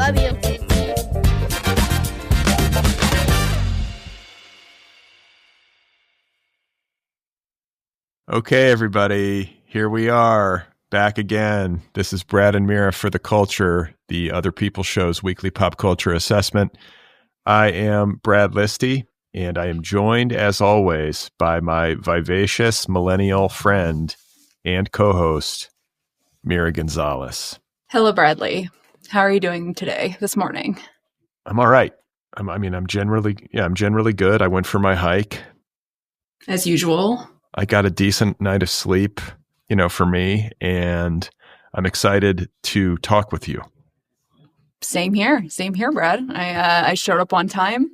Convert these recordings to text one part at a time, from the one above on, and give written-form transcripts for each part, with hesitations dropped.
Love you. Okay, everybody, here we are, back again. This is Brad and Mira for The Culture, the Otherppl show's weekly pop culture assessment. I am Brad Listi, and I am joined, as always, by my vivacious millennial friend and co-host, Mira Gonzalez. Hello, Bradley. How are you doing today, this morning? I'm all right. I'm generally good. I went for my hike. As usual. I got a decent night of sleep, for me, and I'm excited to talk with you. Same here, Brad. I showed up on time.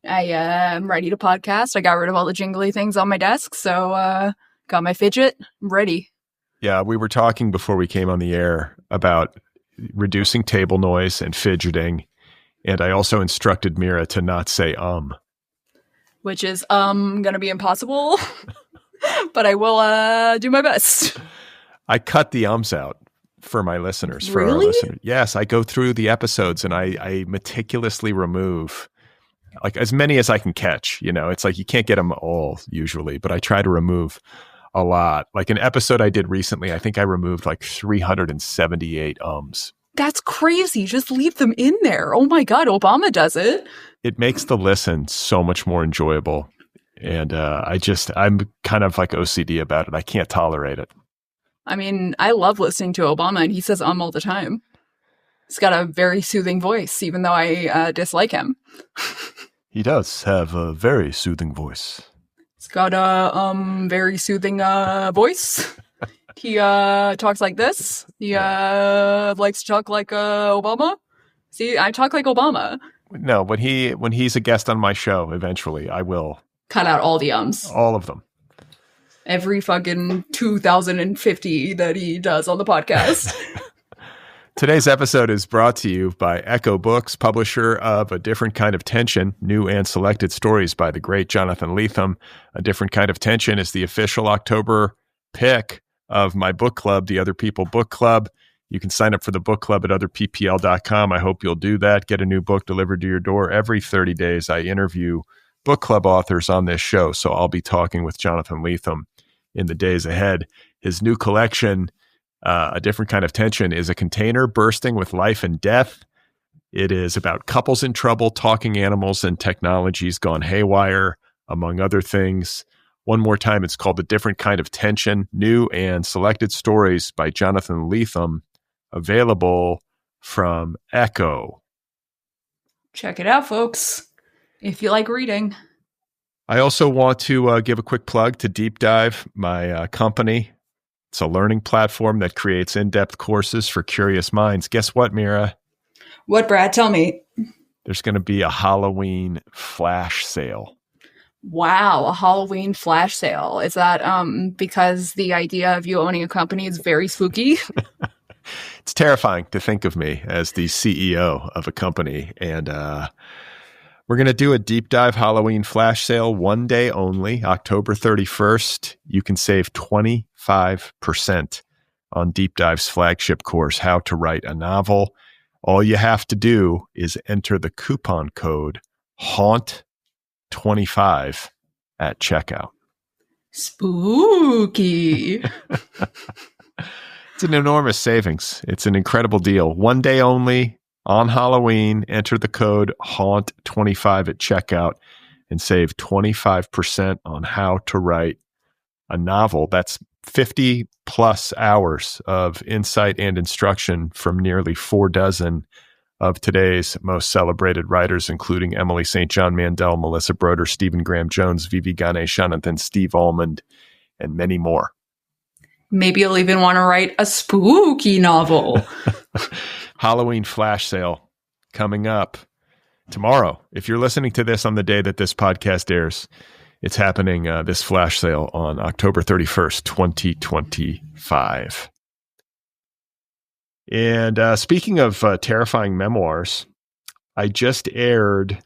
I am ready to podcast. I got rid of all the jingly things on my desk, so got my fidget. I'm ready. Yeah, we were talking before we came on the air about reducing table noise and fidgeting, and I also instructed Mira to not say which is going to be impossible. But I will do my best. I cut the ums out for my listeners. For really? Our listeners. Yes, I go through the episodes and I meticulously remove like as many as I can catch. It's like you can't get them all usually, but I try to remove a lot. Like an episode I did recently, I think I removed like 378 ums. That's crazy. Just leave them in there. Oh my God, Obama does it. It makes the listen so much more enjoyable. And I'm kind of like OCD about it. I can't tolerate it. I mean, I love listening to Obama, and he says all the time. He's got a very soothing voice, even though I dislike him. He does have a very soothing voice. He's got a very soothing voice. He talks like this. He likes to talk like Obama. See, I talk like Obama. No, when he's a guest on my show, eventually, I will cut out all the ums. All of them. Every fucking 2050 that he does on the podcast. Today's episode is brought to you by Echo Books, publisher of A Different Kind of Tension, new and selected stories by the great Jonathan Lethem. A Different Kind of Tension is the official October pick of my book club, the Otherppl Book Club. You can sign up for the book club at otherppl.com. I hope you'll do that. Get a new book delivered to your door every 30 days. I interview book club authors on this show, so I'll be talking with Jonathan Lethem in the days ahead. His new collection, A Different Kind of Tension, is a container bursting with life and death. It is about couples in trouble, talking animals, and technologies gone haywire, among other things. One more time, it's called A Different Kind of Tension, new and selected stories by Jonathan Lethem, available from Echo. Check it out, folks. If you like reading. I also want to give a quick plug to Deep Dive, my company. It's a learning platform that creates in-depth courses for curious minds. Guess what, Mira? What, Brad? Tell me. There's going to be a Halloween flash sale. Wow, a Halloween flash sale. Is that because the idea of you owning a company is very spooky? It's terrifying to think of me as the CEO of a company, and we're going to do a deep dive Halloween flash sale one day only, October 31st. You can save 25% on Deep Dive's flagship course, How to Write a Novel. All you have to do is enter the coupon code HAUNT25 at checkout. Spooky. It's an enormous savings. It's an incredible deal. One day only. On Halloween, enter the code HAUNT25 at checkout and save 25% on How to Write a Novel. That's 50 plus hours of insight and instruction from nearly 46 of today's most celebrated writers, including Emily St. John Mandel, Melissa Broder, Stephen Graham Jones, Vivi Ganeshanathan, Steve Almond, and many more. Maybe you'll even want to write a spooky novel. Halloween flash sale coming up tomorrow. If you're listening to this on the day that this podcast airs, it's happening, this flash sale on October 31st, 2025. And speaking of terrifying memoirs, I just aired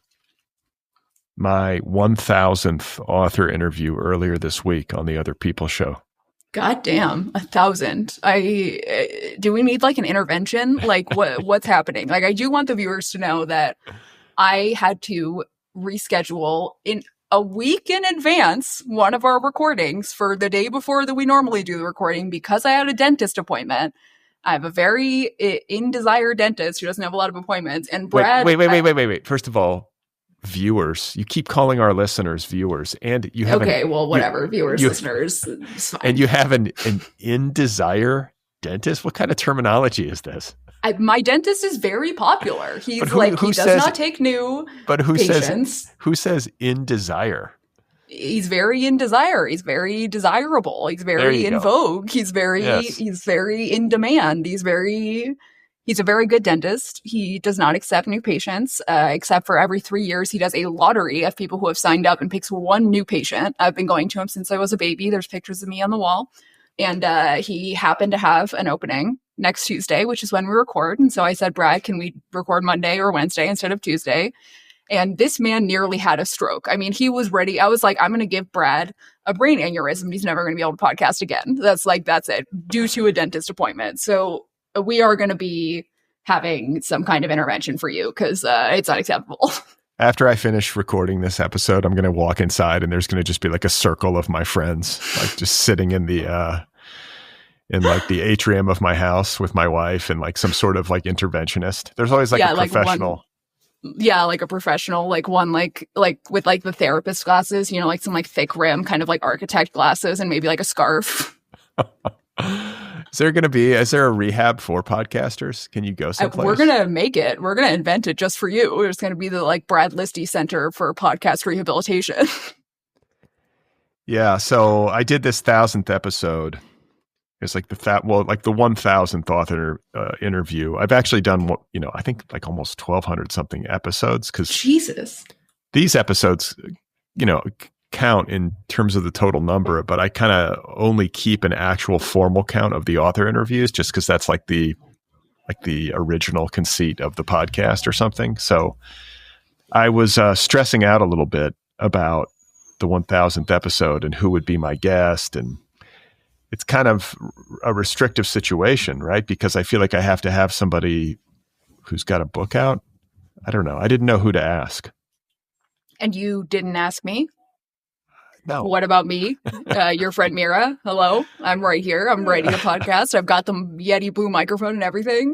my 1000th author interview earlier this week on the Otherppl show. God damn, 1,000. Do we need like an intervention? Like what's happening? Like, I do want the viewers to know that I had to reschedule in a week in advance one of our recordings for the day before that we normally do the recording because I had a dentist appointment. I have a very in desire dentist who doesn't have a lot of appointments. And Brad, wait. First of all, viewers. You keep calling our listeners viewers, and you have whatever, viewers, listeners, it's fine. And you have an in desire dentist. What kind of terminology is this? My dentist is very popular. He's he does not take new patients. Who says in desire? He's very in desire. He's very desirable. He's very in vogue. He's very in demand. He's a very good dentist. He does not accept new patients, except for every 3 years he does a lottery of people who have signed up and picks one new patient. I've been going to him since I was a baby. There's pictures of me on the wall. And he happened to have an opening next Tuesday, which is when we record. And so I said, Brad, can we record Monday or Wednesday instead of Tuesday? And this man nearly had a stroke. I mean, he was ready. I was like, I'm going to give Brad a brain aneurysm. He's never going to be able to podcast again. That's it, due to a dentist appointment. So we are going to be having some kind of intervention for you because it's unacceptable. After I finish recording this episode, I'm going to walk inside and there's going to just be like a circle of my friends, like just sitting in the atrium of my house with my wife and like some sort of like interventionist. There's always like a professional. Like a professional, like one, like with like the therapist glasses, like some like thick rim kind of like architect glasses and maybe like a scarf. Is there a rehab for podcasters? Can you go someplace? We're going to make it. We're going to invent it just for you. There's going to be the like Brad Listi Center for Podcast Rehabilitation. Yeah. So I did this 1,000th episode. It's like the 1,000th author interview. I've actually done, I think like almost 1,200 something episodes because Jesus, these episodes, count in terms of the total number, but I kind of only keep an actual formal count of the author interviews just because that's like the original conceit of the podcast or something. So I was stressing out a little bit about the 1,000th episode and who would be my guest, and it's kind of a restrictive situation, right? Because I feel like I have to have somebody who's got a book out. I don't know. I didn't know who to ask. And you didn't ask me? No. What about me? Your friend Mira. Hello. I'm right here. I'm writing a podcast. I've got the Yeti Blue microphone and everything.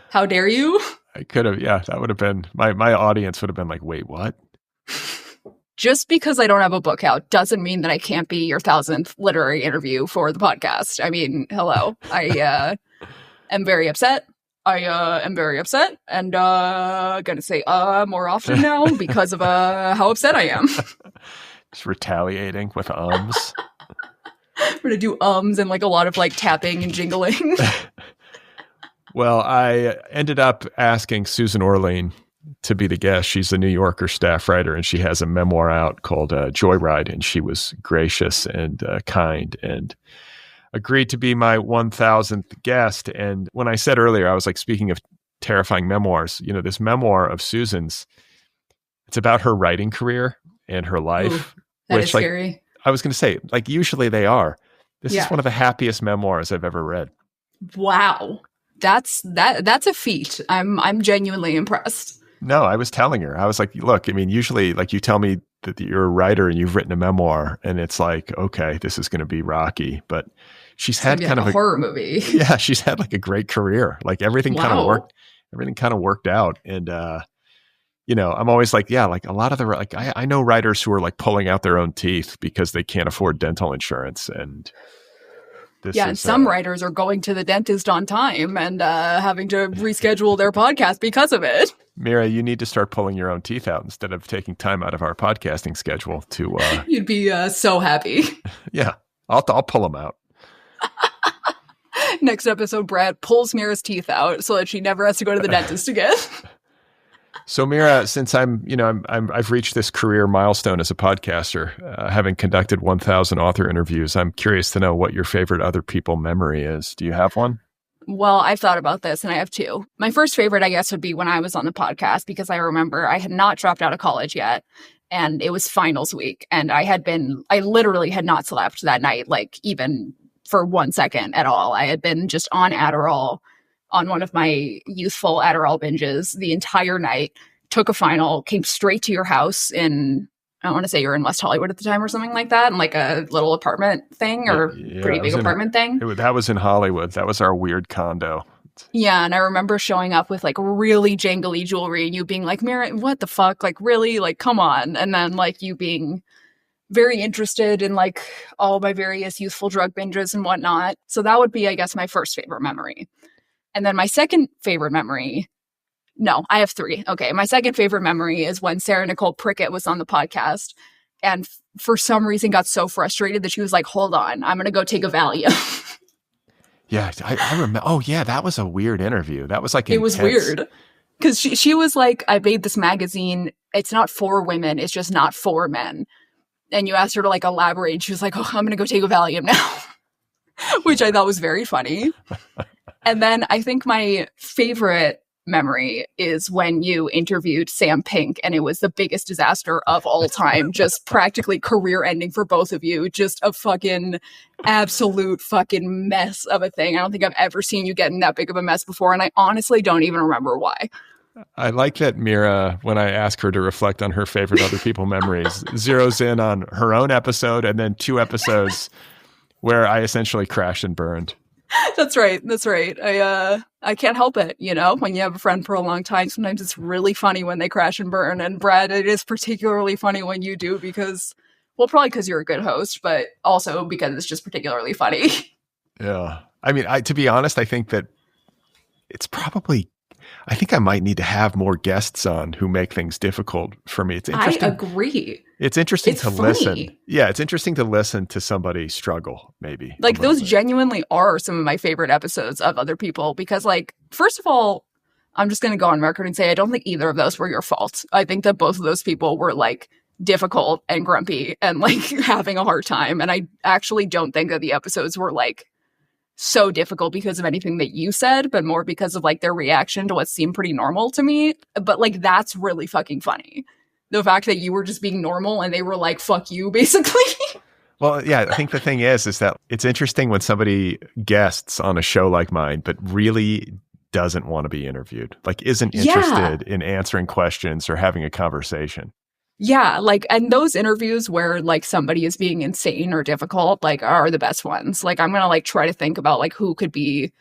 How dare you? I could have. Yeah, that would have been, my audience would have been like, wait, what? Just because I don't have a book out doesn't mean that I can't be your 1,000th literary interview for the podcast. I mean, hello. I am very upset. And gonna say more often now because of how upset I am. Just retaliating with ums. We're gonna do ums and like a lot of like tapping and jingling. Well, I ended up asking Susan Orlean to be the guest. She's a New Yorker staff writer, and she has a memoir out called Joyride, and she was gracious and kind and agreed to be my 1,000th guest. And when I said earlier, I was like, speaking of terrifying memoirs, this memoir of Susan's, it's about her writing career and her life. Ooh, that is scary. I was going to say, like, usually they are. This is one of the happiest memoirs I've ever read. Wow. That's a feat. I'm genuinely impressed. No, I was telling her, I was like, look, I mean, usually like you tell me that you're a writer and you've written a memoir and it's like, okay, this is going to be rocky, but she's had kind of a horror movie. Yeah. She's had like a great career. Like everything kind of worked out. And, I'm always like, yeah, like a lot of I know writers who are like pulling out their own teeth because they can't afford dental insurance. And and some writers are going to the dentist on time and having to reschedule their podcast because of it. Mira, you need to start pulling your own teeth out instead of taking time out of our podcasting schedule to. You'd be so happy. Yeah, I'll pull them out. Next episode, Brad pulls Mira's teeth out so that she never has to go to the dentist again. So Mira, since I've reached this career milestone as a podcaster, having conducted 1,000 author interviews, I'm curious to know what your favorite Otherppl memory is. Do you have one? Well, I've thought about this and I have two. My first favorite, I guess, would be when I was on the podcast because I remember I had not dropped out of college yet and it was finals week and I literally had not slept that night, like even for 1 second at all. I had been just on Adderall, on one of my youthful Adderall binges the entire night, took a final, came straight to your house in, I want to say you're in West Hollywood at the time or something like that, in like a little apartment thing or pretty big apartment thing. That was in Hollywood. That was our weird condo. Yeah, and I remember showing up with like really jangly jewelry and you being like, Mira, what the fuck? Like, really? Like, come on. And then like you being very interested in like all my various youthful drug binges and whatnot. So that would be, I guess, my first favorite memory. And then my second favorite memory, no, I have three. Okay, my second favorite memory is when Sarah Nicole Prickett was on the podcast and for some reason got so frustrated that she was like, hold on, I'm going to go take a Valium. Yeah, I remember. Oh, yeah, that was a weird interview. That was like intense. It was weird. Because she was like, I made this magazine. It's not for women. It's just not for men. And you asked her to like elaborate. And she was like, oh, I'm going to go take a Valium now. Which I thought was very funny. And then I think my favorite memory is when you interviewed Sam Pink and it was the biggest disaster of all time. Just practically career ending for both of you. Just a fucking absolute fucking mess of a thing. I don't think I've ever seen you get in that big of a mess before. And I honestly don't even remember why. I like that Mira, when I ask her to reflect on her favorite other people memories, zeroes in on her own episode and then 2 episodes where I essentially crashed and burned. That's right. I can't help it. You know, when you have a friend for a long time, sometimes it's really funny when they crash and burn. And Brad, it is particularly funny when you do because, well, probably because you're a good host, but also because it's just particularly funny. Yeah. I mean, to be honest, I think that it's probably, I think I might need to have more guests on who make things difficult for me. It's interesting. I agree. It's interesting to listen. Yeah, it's interesting to listen to somebody struggle, maybe. Like, those genuinely are some of my favorite episodes of Other People because, like, first of all, I'm just going to go on record and say I don't think either of those were your fault. I think that both of those people were, like, difficult and grumpy and, like, having a hard time. And I actually don't think that the episodes were, like, so difficult because of anything that you said, but more because of, like, their reaction to what seemed pretty normal to me. But, like, that's really fucking funny. The fact that you were just being normal and they were like, fuck you, basically. Well, yeah, I think the thing is that it's interesting when somebody guests on a show like mine, but really doesn't want to be interviewed, like isn't interested in answering questions or having a conversation. Yeah, like, and those interviews where, like, somebody is being insane or difficult, like, are the best ones. Like, I'm going to, like, try to think about, like, who could be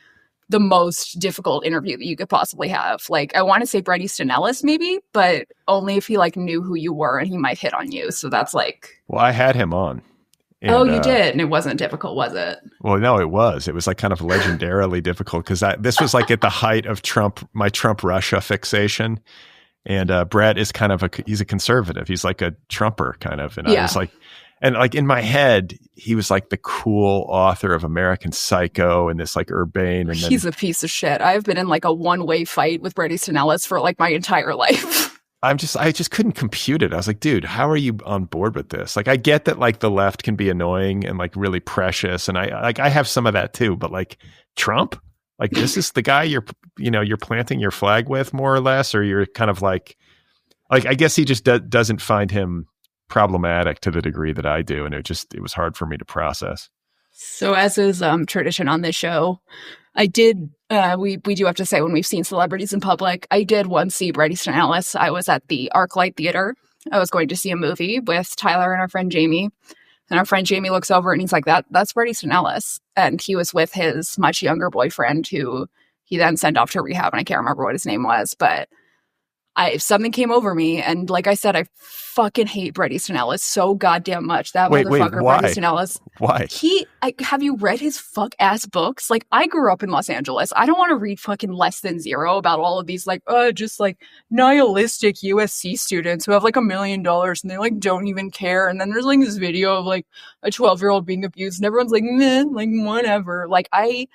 the most difficult interview that you could possibly have. Like, I want to say Bret Easton Ellis, maybe, but only if he, like, knew who you were and he might hit on you. So that's, like... Well, I had him on. And, you did? And it wasn't difficult, was it? Well, no, it was. It was, like, kind of legendarily difficult because this was, like, at the height of my Trump-Russia fixation. And Brett is kind of he's a conservative. He's like a Trumper kind of. And I was like, and like in my head, he was like the cool author of American Psycho and this like urbane. And he's a piece of shit. I've been in like a one-way fight with Bret Easton Ellis for like my entire life. I just couldn't compute it. I was like, dude, how are you on board with this? Like, I get that like the left can be annoying and like really precious. And I have some of that too, but like Trump, like this is the guy you're planting your flag with more or less, or you're kind of like I guess he just doesn't find him problematic to the degree that I do. And it was hard for me to process. So as is tradition on this show, I did, we do have to say when we've seen celebrities in public, I did once see Bret Easton Ellis. I was at the ArcLight Theater. I was going to see a movie with Tyler and our friend Jamie. And our friend Jamie looks over and he's like, that's Bret Easton Ellis. And he was with his much younger boyfriend who he then sent off to rehab. And I can't remember what his name was, but something came over me. And like I said, I fucking hate Bret Easton Ellis so goddamn much. That motherfucker, why? Bret Easton Ellis. Why? Have you read his fuck ass books? Like, I grew up in Los Angeles. I don't want to read fucking Less Than Zero about all of these like, just like nihilistic USC students who have like $1 million and they like don't even care. And then there's like this video of like a 12-year-old being abused and everyone's like, meh, like whatever. Like, I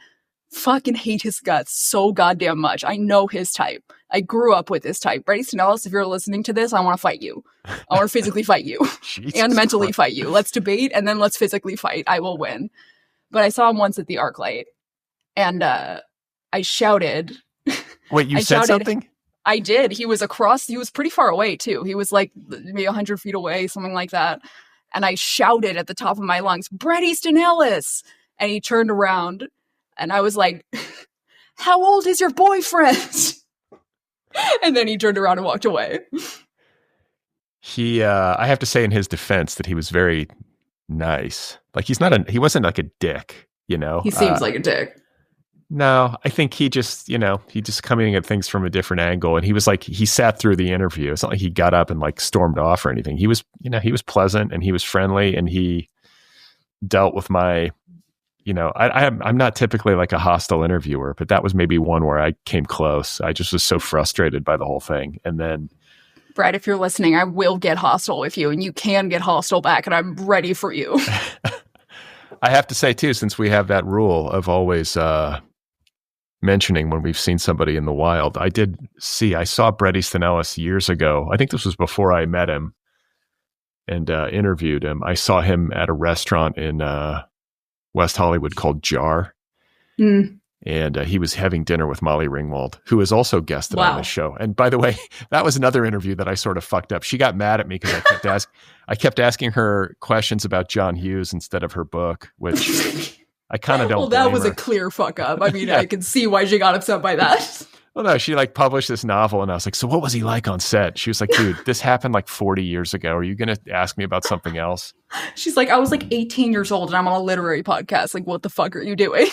fucking hate his guts so goddamn much. I know his type. I grew up with his type. Bret Easton Ellis, if you're listening to this, I want to fight you. I want to physically fight you and mentally fight you. Let's debate and then let's physically fight. I will win. But I saw him once at the ArcLight and I shouted. Wait, you said something? I did. He was pretty far away too. He was like maybe 100 feet away, something like that. And I shouted at the top of my lungs, Bret Easton Ellis. And he turned around and I was like, how old is your boyfriend? And then he turned around and walked away. I have to say in his defense that he was very nice. Like he wasn't like a dick, you know? He seems like a dick. No, I think he just coming at things from a different angle. And he was like, he sat through the interview. It's not like he got up and like stormed off or anything. He was pleasant and he was friendly and he dealt with my, I'm not typically like a hostile interviewer, but that was maybe one where I came close. I just was so frustrated by the whole thing. And then, Brad, if you're listening, I will get hostile with you and you can get hostile back and I'm ready for you. I have to say too, since we have that rule of always, mentioning when we've seen somebody in the wild. I saw Bret Easton Ellis years ago. I think this was before I met him and interviewed him. I saw him at a restaurant in West Hollywood called Jar. And he was having dinner with Molly Ringwald, who has also guested on the show. And by the way, that was another interview that I sort of fucked up. She got mad at me because I kept asking her questions about John Hughes instead of her book, which I kind of don't. Well, that was a clear fuck up. I mean, yeah. I can see why she got upset by that. Well, no, she like published this novel and I was like, so what was he like on set? She was like, dude, this happened like 40 years ago. Are you going to ask me about something else? She's like, I was like 18 years old and I'm on a literary podcast. Like, what the fuck are you doing?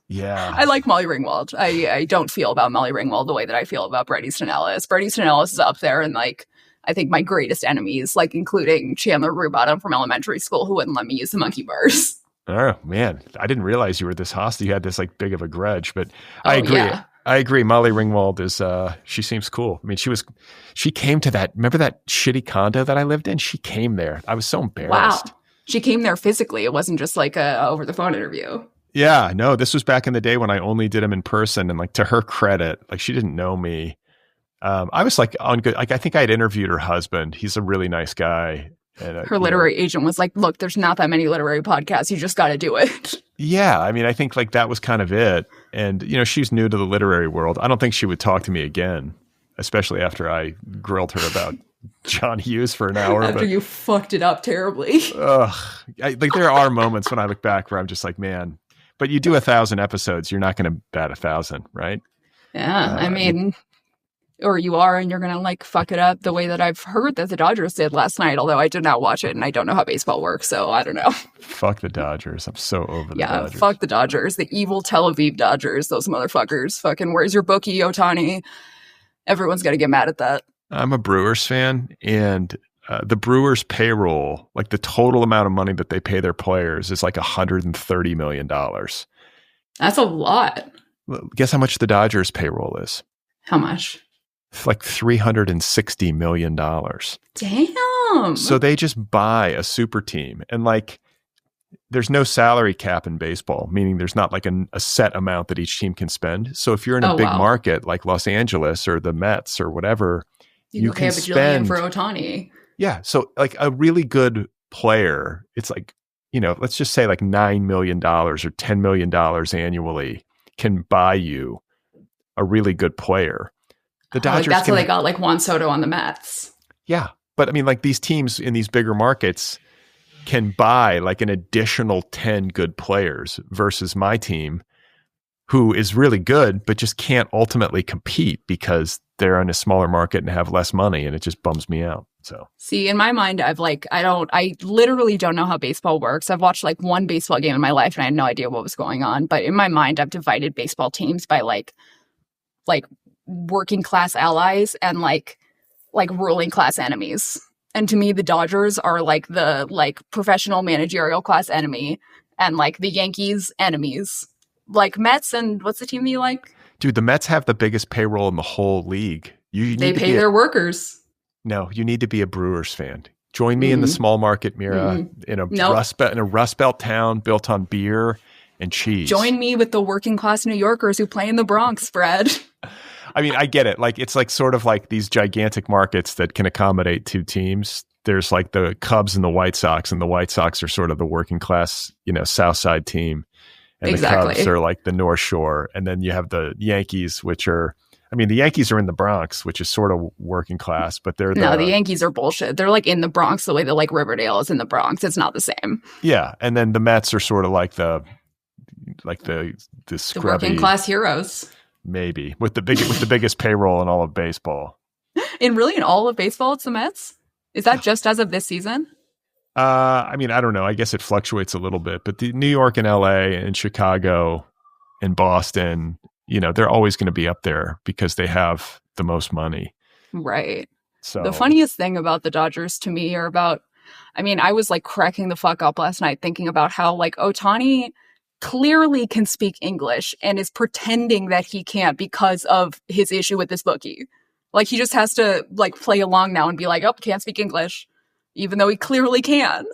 Yeah. I like Molly Ringwald. I don't feel about Molly Ringwald the way that I feel about Bret Easton Ellis. Bret Easton Ellis is up there and like, I think my greatest enemies, like including Chandler Rubottom from elementary school who wouldn't let me use the monkey bars. Oh man, I didn't realize you were this hostile. You had this like big of a grudge, but I agree. Yeah. I agree. Molly Ringwald is, she seems cool. I mean, she came to that, remember that shitty condo that I lived in? She came there. I was so embarrassed. Wow. She came there physically. It wasn't just like a over the phone interview. Yeah, no, this was back in the day when I only did them in person. And like, to her credit, like she didn't know me. I was like on good, like I think I had interviewed her husband. He's a really nice guy. And, her literary agent was like, look, there's not that many literary podcasts. You just got to do it. Yeah. I mean, I think like that was kind of it. And, she's new to the literary world. I don't think she would talk to me again, especially after I grilled her about John Hughes for an hour. After you fucked it up terribly. Like there are moments when I look back where I'm just like, man, but you do 1,000 episodes. You're not going to bat 1,000, right? Yeah. I mean... Or you are, and you're going to like fuck it up the way that I've heard that the Dodgers did last night, although I did not watch it and I don't know how baseball works, so I don't know. Fuck the Dodgers. I'm so over the Dodgers. Yeah, fuck the Dodgers. The evil Tel Aviv Dodgers, those motherfuckers. Fucking where's your bookie, Ohtani? Everyone's going to get mad at that. I'm a Brewers fan, and the Brewers payroll, like the total amount of money that they pay their players is like $130 million. That's a lot. Guess how much the Dodgers payroll is? How much? Like $360 million. Damn. So they just buy a super team. And like, there's no salary cap in baseball, meaning there's not like a set amount that each team can spend. So if you're in a big market like Los Angeles or the Mets or whatever, you can spend for Ohtani. Yeah. So like a really good player, it's like, let's just say like $9 million or $10 million annually can buy you a really good player. The Dodgers that's how they got like Juan Soto on the Mets. Yeah. But I mean, like these teams in these bigger markets can buy like an additional 10 good players versus my team, who is really good, but just can't ultimately compete because they're in a smaller market and have less money. And it just bums me out. So see, in my mind, I literally don't know how baseball works. I've watched like one baseball game in my life and I had no idea what was going on. But in my mind, I've divided baseball teams by like working class allies and like ruling class enemies. And to me, the Dodgers are like the like professional managerial class enemy and like the Yankees enemies. Like Mets and what's the team that you like? Dude, the Mets have the biggest payroll in the whole league. They pay their workers. No, you need to be a Brewers fan. Join me in the small market Mira in a Rust Belt town built on beer and cheese. Join me with the working class New Yorkers who play in the Bronx, Brad. I mean, I get it. Like, it's like sort of like these gigantic markets that can accommodate two teams. There's like the Cubs and the White Sox, and the White Sox are sort of the working class, South Side team. And the Cubs are like the North Shore. And then you have the Yankees, which are, I mean, the Yankees are in the Bronx, which is sort of working class, but they're the Yankees are bullshit. They're like in the Bronx the way that like Riverdale is in the Bronx. It's not the same. Yeah. And then the Mets are sort of like the like the scrubby, working class heroes, maybe with the biggest payroll in all of baseball. In all of baseball, it's the Mets. Is that just as of this season? I mean, I don't know. I guess it fluctuates a little bit, but the New York and LA and Chicago and Boston, they're always going to be up there because they have the most money. Right. So the funniest thing about the Dodgers to me I was like cracking the fuck up last night thinking about how like Ohtani clearly can speak English and is pretending that he can't because of his issue with this bookie. Like he just has to like play along now and be like, oh, can't speak English, even though he clearly can.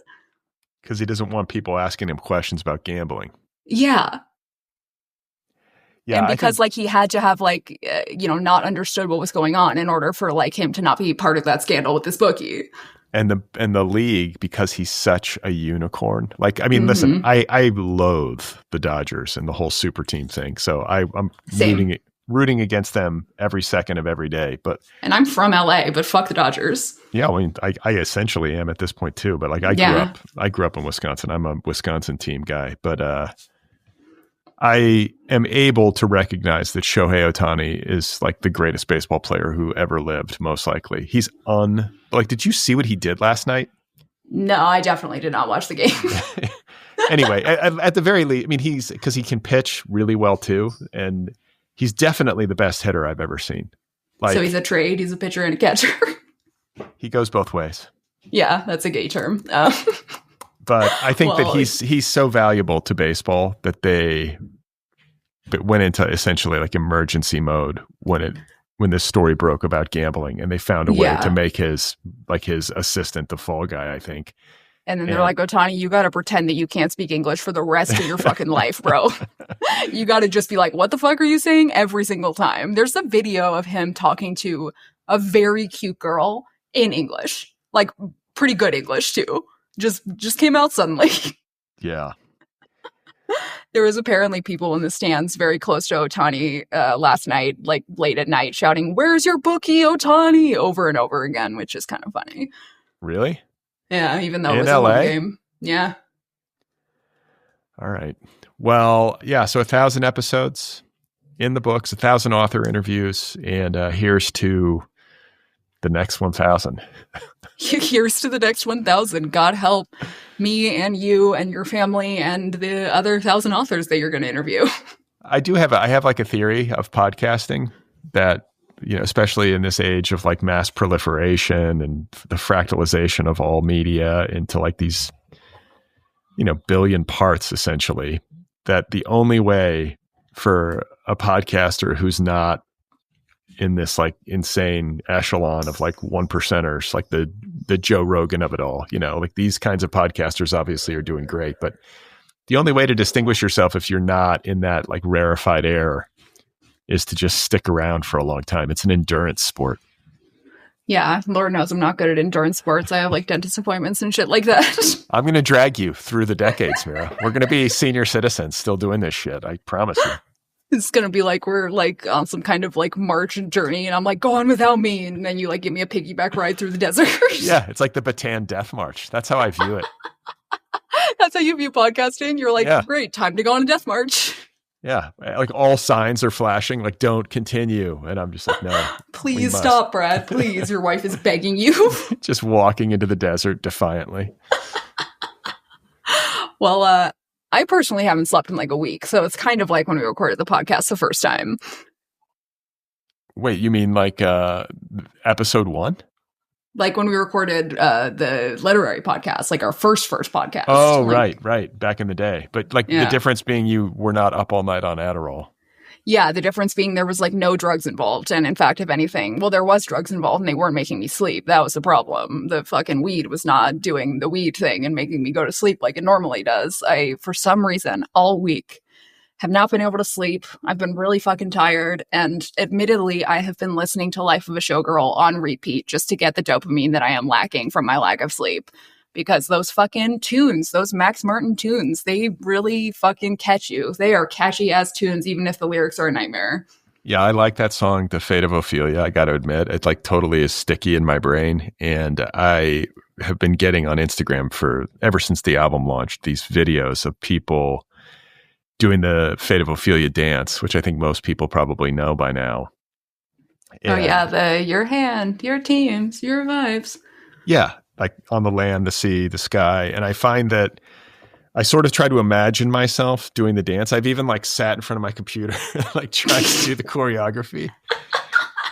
Because he doesn't want people asking him questions about gambling. Yeah. Yeah, and because like he had to have like, not understood what was going on in order for like him to not be part of that scandal with this bookie. And the league, because he's such a unicorn. Like, I mean, listen, I loathe the Dodgers and the whole super team thing. So I'm rooting against them every second of every day. And I'm from LA, but fuck the Dodgers. Yeah, I mean, I essentially am at this point too. But like, I grew up in Wisconsin. I'm a Wisconsin team guy. But I am able to recognize that Shohei Ohtani is like the greatest baseball player who ever lived, most likely. He's did you see what he did last night? No, I definitely did not watch the game. Anyway, at the very least, I mean, because he can pitch really well too. And he's definitely the best hitter I've ever seen. So he's a trade, he's a pitcher and a catcher. He goes both ways. Yeah, that's a gay term. But I think that he's so valuable to baseball that they went into essentially like emergency mode when this story broke about gambling, and they found a way to make his assistant the fall guy, I think. And then they're like, Ohtani, you got to pretend that you can't speak English for the rest of your fucking life, bro. You got to just be like, what the fuck are you saying every single time? There's a video of him talking to a very cute girl in English, like pretty good English too. Just came out suddenly. Yeah. There was apparently people in the stands very close to Ohtani last night, like late at night, shouting, "Where's your bookie, Ohtani?" over and over again, which is kind of funny. Really? Yeah, even though it was a home game. Yeah. All right. Well, yeah, so 1,000 episodes in the books, 1,000 author interviews, and here's to the next 1,000. Here's to the next 1,000. God help me and you and your family and the other 1,000 authors that you're going to interview. I have like a theory of podcasting that, especially in this age of like mass proliferation and the fractalization of all media into like these, billion parts essentially, that the only way for a podcaster who's not in this like insane echelon of like 1%ers, like the Joe Rogan of it all, like these kinds of podcasters obviously are doing great, but the only way to distinguish yourself if you're not in that like rarefied air is to just stick around for a long time. It's an endurance sport. Yeah, Lord knows I'm not good at endurance sports. I have like dentist appointments and shit like that. I'm going to drag you through the decades, Mira. We're going to be senior citizens still doing this shit. I promise you. It's going to be like we're like on some kind of like march journey and I'm like, go on without me. And then you like give me a piggyback ride through the desert. Yeah, it's like the Bataan Death March. That's how I view it. That's how you view podcasting? You're like, great, time to go on a death march. Yeah, like all signs are flashing, like don't continue. And I'm just like, no. Please stop, Brad. Please. Your wife is begging you. Just walking into the desert defiantly. Well, I personally haven't slept in like a week, so it's kind of like when we recorded the podcast the first time. Wait, you mean like episode 1? Like when we recorded the literary podcast, like our first podcast. Oh, like, right. Back in the day. But like the difference being you were not up all night on Adderall. Yeah, the difference being there was like no drugs involved. And in fact, if anything, well, there was drugs involved and they weren't making me sleep. That was the problem. The fucking weed was not doing the weed thing and making me go to sleep like it normally does. I, for some reason, all week have not been able to sleep. I've been really fucking tired. And admittedly, I have been listening to Life of a Showgirl on repeat just to get the dopamine that I am lacking from my lack of sleep. Because those fucking tunes, those Max Martin tunes, they really fucking catch you. They are catchy as tunes, even if the lyrics are a nightmare. Yeah, I like that song, The Fate of Ophelia. I got to admit, it like totally is sticky in my brain. And I have been getting on Instagram ever since the album launched, these videos of people doing the Fate of Ophelia dance, which I think most people probably know by now. And, your hand, your teams, your vibes. Yeah, like on the land, the sea, the sky. And I find that I sort of try to imagine myself doing the dance. I've even like sat in front of my computer, like trying to do the choreography.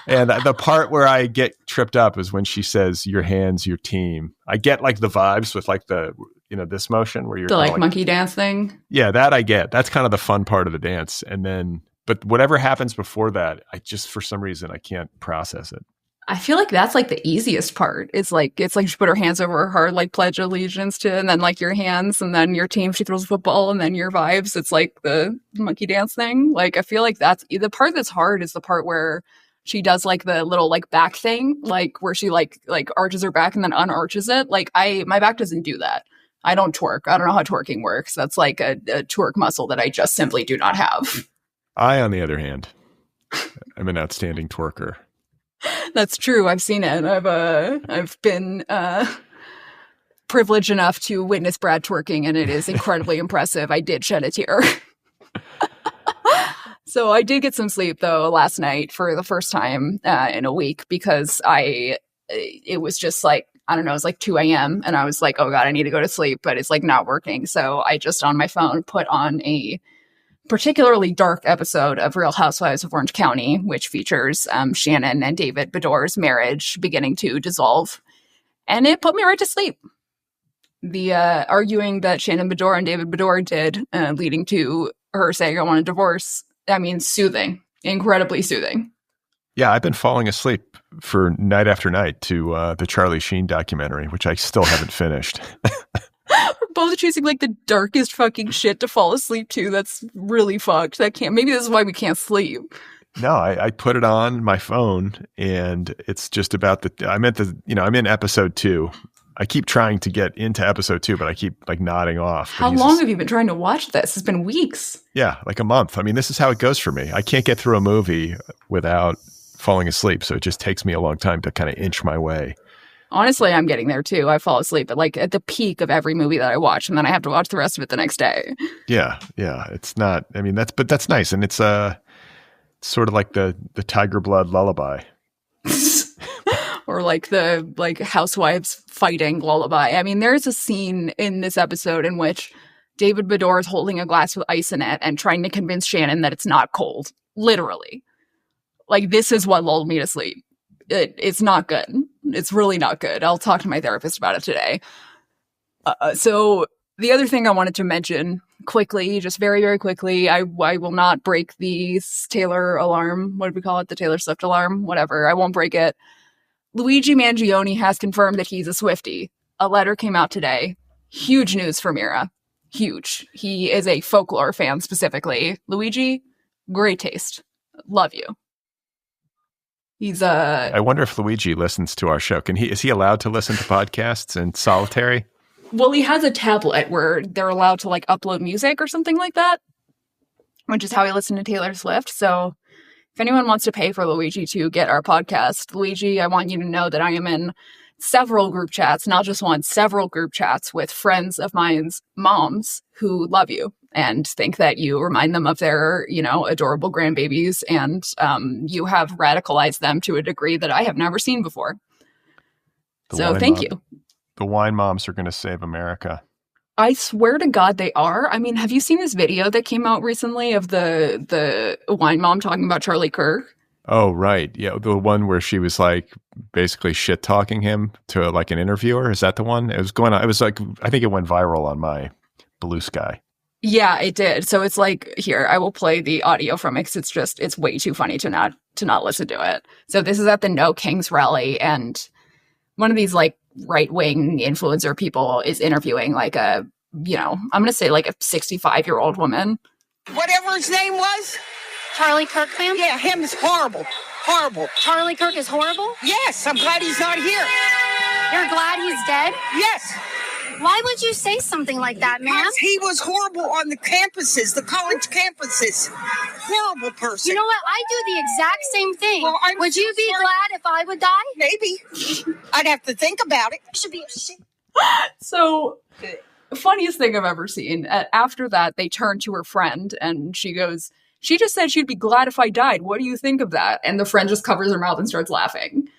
And the part where I get tripped up is when she says, your hands, your team. I get like the vibes with like the, this motion where you're the like monkey dance thing. Yeah, that I get. That's kind of the fun part of the dance. And then, but whatever happens before that, I just, for some reason, I can't process it. I feel like that's like the easiest part. It's like she put her hands over her heart, like pledge allegiance to, and then like your hands, and then your team, she throws a football, and then your vibes. It's like the monkey dance thing. Like, I feel like that's the part that's hard is the part where she does like the little like back thing, like where she like arches her back and then unarches it. Like my back doesn't do that. I don't twerk. I don't know how twerking works. That's like a twerk muscle that I just simply do not have. I, on the other hand, am an outstanding twerker. That's true. I've seen it. I've been privileged enough to witness Brad twerking, and it is incredibly impressive. I did shed a tear. So I did get some sleep though last night for the first time in a week because it was just like, I don't know, it was like 2 a.m. and I was like, oh God, I need to go to sleep, but it's like not working. So I just on my phone put on a particularly dark episode of Real Housewives of Orange County, which features Shannon and David Bedore's marriage beginning to dissolve. And it put me right to sleep. The arguing that Shannon Bedore and David Bedore did, leading to her saying, I want a divorce. I mean, soothing, incredibly soothing. Yeah, I've been falling asleep for night after night to the Charlie Sheen documentary, which I still haven't finished. We're both choosing like the darkest fucking shit to fall asleep to. That's really fucked. Maybe this is why we can't sleep. No, I put it on my phone and it's just about I'm in episode 2. I keep trying to get into episode 2, but I keep like nodding off. How long have you been trying to watch this? It's been weeks. Yeah, like a month. I mean, this is how it goes for me. I can't get through a movie without falling asleep. So it just takes me a long time to kind of inch my way. Honestly, I'm getting there too. I fall asleep at the peak of every movie that I watch, and then I have to watch the rest of it the next day. Yeah. It's not, I mean, that's nice. And it's sort of like the Tiger Blood lullaby. Or like the housewives fighting lullaby. I mean, there's a scene in this episode in which David Bedore is holding a glass with ice in it and trying to convince Shannon that it's not cold. Literally. Like, this is what lulled me to sleep. It's not good. It's really not good. I'll talk to my therapist about it today. So the other thing I wanted to mention quickly, just very, very quickly, I will not break the Taylor alarm. What do we call it? The Taylor Swift alarm? Whatever. I won't break it. Luigi Mangione has confirmed that he's a Swiftie. A letter came out today. Huge news for Mira. Huge. He is a folklore fan specifically. Luigi, great taste. Love you. He's I wonder if Luigi listens to our show. Is he allowed to listen to podcasts in solitary? Well, he has a tablet where they're allowed to like upload music or something like that, which is how he listened to Taylor Swift. So if anyone wants to pay for Luigi to get our podcast, Luigi, I want you to know that I am in several group chats, not just one, several group chats with friends of mine's moms who love you and think that you remind them of their, adorable grandbabies. And you have radicalized them to a degree that I have never seen before. So thank you. The wine moms are going to save America. I swear to God they are. I mean, have you seen this video that came out recently of the wine mom talking about Charlie Kirk? Oh, right. Yeah, the one where she was like basically shit talking him to like an interviewer. Is that the one? It was going on. It was like, I think it went viral on my Blue Sky. Yeah, it did. So it's like, here, I will play the audio from it because it's way too funny to not listen to it. So this is at the No Kings rally, and one of these like right-wing influencer people is interviewing like I'm going to say like a 65-year-old woman. Whatever his name was. Charlie Kirk, ma'am? Yeah, him is horrible. Horrible. Charlie Kirk is horrible? Yes, I'm glad he's not here. You're glad he's dead? Yes. Why would you say something like that, ma'am? Because he was horrible on the campuses, the college campuses. Horrible person. You know what? I do the exact same thing. Well, would you be glad if I would die? Maybe. I'd have to think about it. You should be ashamed. So funniest thing I've ever seen. After that, they turn to her friend and she goes, she just said she'd be glad if I died. What do you think of that? And the friend just covers her mouth and starts laughing.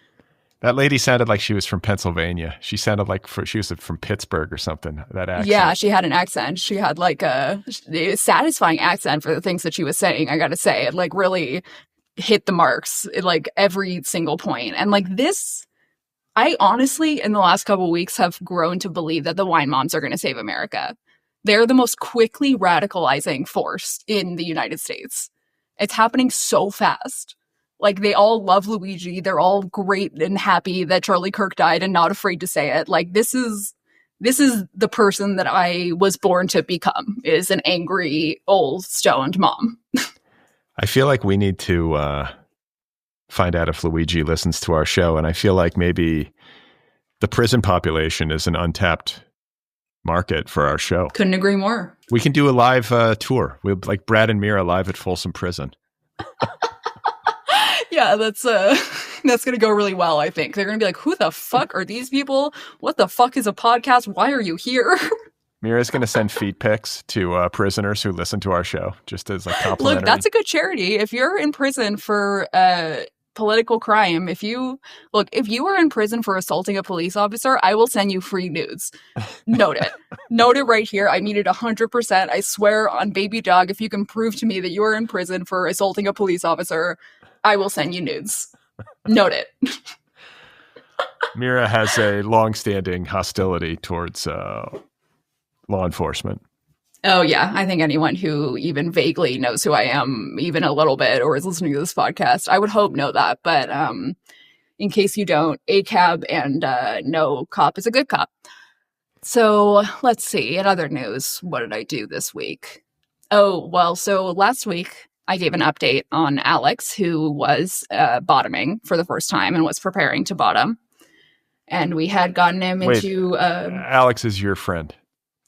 That lady sounded like she was from Pennsylvania. She sounded like she was from Pittsburgh or something, that accent. Yeah, she had an accent. She had like a satisfying accent for the things that she was saying, I gotta say. It like really hit the marks at like every single point. And like this, I honestly, in the last couple of weeks, have grown to believe that the wine moms are going to save America. They're the most quickly radicalizing force in the United States. It's happening so fast. Like, they all love Luigi. They're all great and happy that Charlie Kirk died and not afraid to say it. Like, this is the person that I was born to become, is an angry, old, stoned mom. I feel like we need to find out if Luigi listens to our show. And I feel like maybe the prison population is an untapped market for our show. Couldn't agree more. We can do a live tour. We'll like Brad and Mira live at Folsom Prison. Yeah, that's going to go really well, I think. They're going to be like, who the fuck are these people? What the fuck is a podcast? Why are you here? Mira's going to send feet pics to prisoners who listen to our show, just as like complimentary. Look, that's a good charity. If you're in prison for political crime, if you are in prison for assaulting a police officer, I will send you free nudes. Note it. Note it right here. I mean it 100%. I swear on baby dog, if you can prove to me that you are in prison for assaulting a police officer, I will send you nudes. Note it. Mira has a long-standing hostility towards law enforcement. Oh, yeah. I think anyone who even vaguely knows who I am, even a little bit, or is listening to this podcast, I would hope know that. But in case you don't, a cab and no cop is a good cop. So let's see. In other news, what did I do this week? Oh, well, so last week I gave an update on Alex, who was bottoming for the first time and was preparing to bottom. And we had gotten him into... Alex is your friend.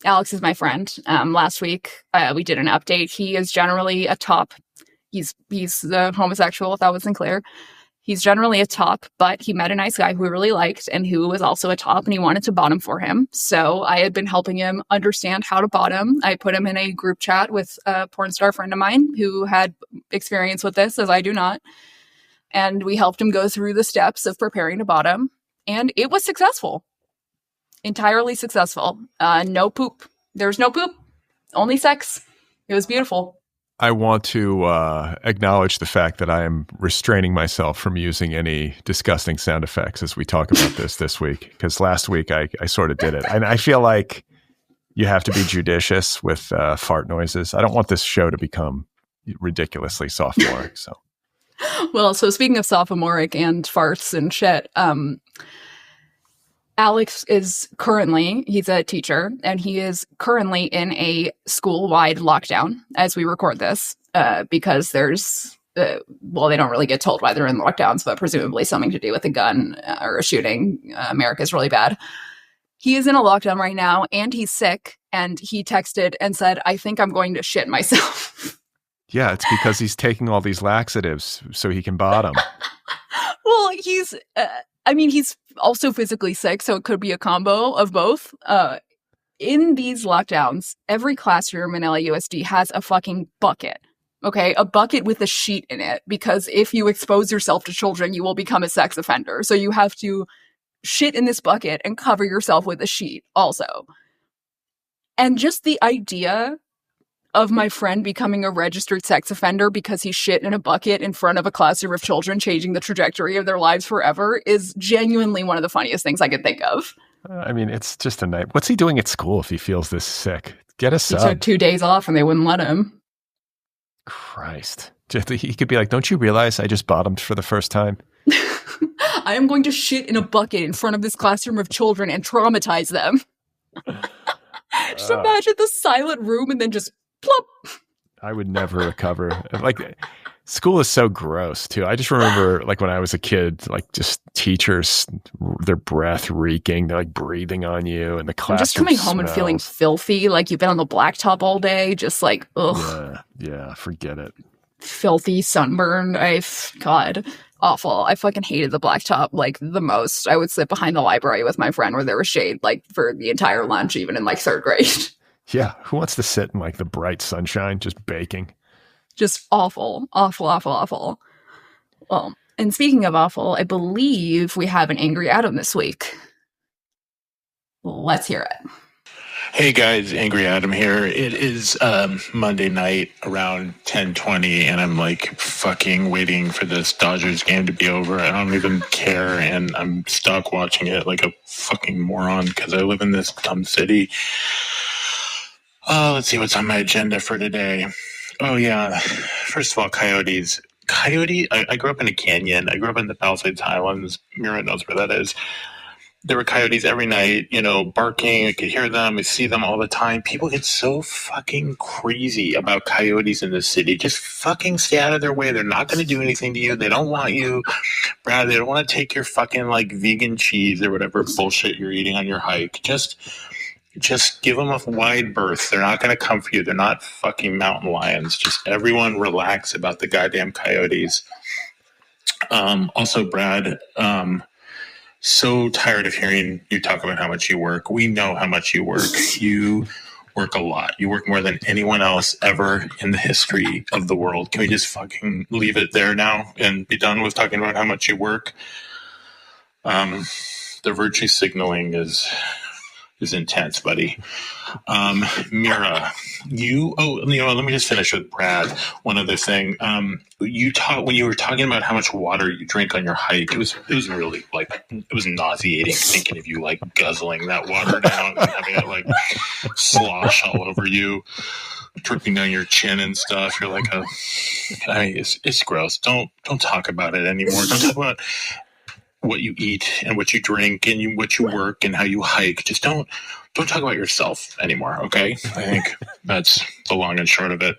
Alex is my friend. Last week, we did an update. He is generally a top. He's homosexual, if that wasn't clear. He's generally a top, but he met a nice guy who he really liked and who was also a top, and he wanted to bottom for him. So I had been helping him understand how to bottom. I put him in a group chat with a porn star friend of mine who had experience with this, as I do not. And we helped him go through the steps of preparing to bottom. And it was successful. Entirely successful. No poop. There's no poop. Only sex. It was beautiful. I want to acknowledge the fact that I am restraining myself from using any disgusting sound effects as we talk about this week, because last week I sort of did it. And I feel like you have to be judicious with fart noises. I don't want this show to become ridiculously sophomoric. So, well, so speaking of sophomoric and farts and shit, Alex is currently, he's a teacher, and he is currently in a school-wide lockdown as we record this, because there's, well, they don't really get told why they're in lockdowns, but presumably something to do with a gun or a shooting. America's really bad. He is in a lockdown right now, and he's sick, and he texted and said, I think I'm going to shit myself. Yeah, it's because he's taking all these laxatives so he can bottom. Well, he's also physically sick, so it could be a combo of both. In these lockdowns, every classroom in LAUSD has a fucking bucket. Okay, a bucket with a sheet in it, because if you expose yourself to children, you will become a sex offender. So you have to shit in this bucket and cover yourself with a sheet also. And just the idea of my friend becoming a registered sex offender because he shit in a bucket in front of a classroom of children, changing the trajectory of their lives forever, is genuinely one of the funniest things I could think of. I mean, it's just a night. What's he doing at school if he feels this sick? Get a sub. He took 2 days off and they wouldn't let him. Christ. He could be like, don't you realize I just bottomed for the first time? I am going to shit in a bucket in front of this classroom of children and traumatize them. Just imagine the silent room and then just plop. I would never recover. Like, school is so gross too. I just remember, like, when I was a kid, like, just teachers, their breath reeking, they're like breathing on you, and the classroom just coming home smells. And feeling filthy, like you've been on the blacktop all day, just like, ugh. Yeah, forget it. Filthy sunburn. God. awful. I fucking hated the blacktop like the most. I would sit behind the library with my friend where there was shade like for the entire lunch, even in like 3rd grade. Yeah. Who wants to sit in like the bright sunshine just baking? Just awful. Well, and speaking of awful, I believe we have an Angry Adam this week. Let's hear it. Hey guys, Angry Adam here. It is Monday night around 10:20, and I'm like fucking waiting for this Dodgers game to be over. I don't even care, and I'm stuck watching it like a fucking moron because I live in this dumb city. Let's see what's on my agenda for today. Oh yeah, first of all, coyotes. I grew up in a canyon. I grew up in the Palisades Highlands. Mira knows where that is. There were coyotes every night, barking. I could hear them. I see them all the time. People get so fucking crazy about coyotes in the city. Just fucking stay out of their way. They're not going to do anything to you. They don't want you. Brad, they don't want to take your fucking, like, vegan cheese or whatever bullshit you're eating on your hike. Just give them a wide berth. They're not going to come for you. They're not fucking mountain lions. Just everyone relax about the goddamn coyotes. Also, Brad, so tired of hearing you talk about how much you work. We know how much you work. You work a lot. You work more than anyone else ever in the history of the world. Can we just fucking leave it there now and be done with talking about how much you work? The virtue signaling is intense, buddy. Mira, let me just finish with Brad. One other thing. When you were talking about how much water you drink on your hike, it was really like, it was nauseating thinking of you like guzzling that water down and having it like slosh all over you, dripping down your chin and stuff. You're like it's gross. Don't talk about it anymore. Don't talk about what you eat and what you drink and what you work and how you hike. Just don't talk about yourself anymore, okay? I think that's the long and short of it.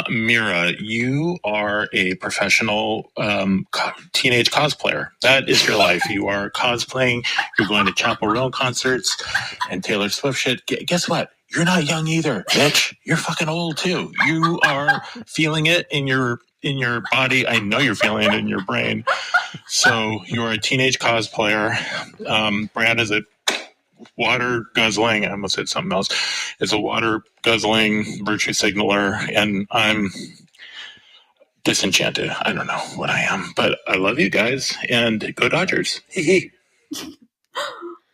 Mira, you are a professional teenage cosplayer. That is your life. You are cosplaying. You're going to Chapel Roan concerts and Taylor Swift shit. Guess what? You're not young either, bitch. You're fucking old too. You are feeling it in your body. I know you're feeling it in your brain. So you're a teenage cosplayer. Brad is a water guzzling. I almost said something else. Is a water guzzling virtue signaler, and I'm disenchanted. I don't know what I am, but I love you guys, and go Dodgers.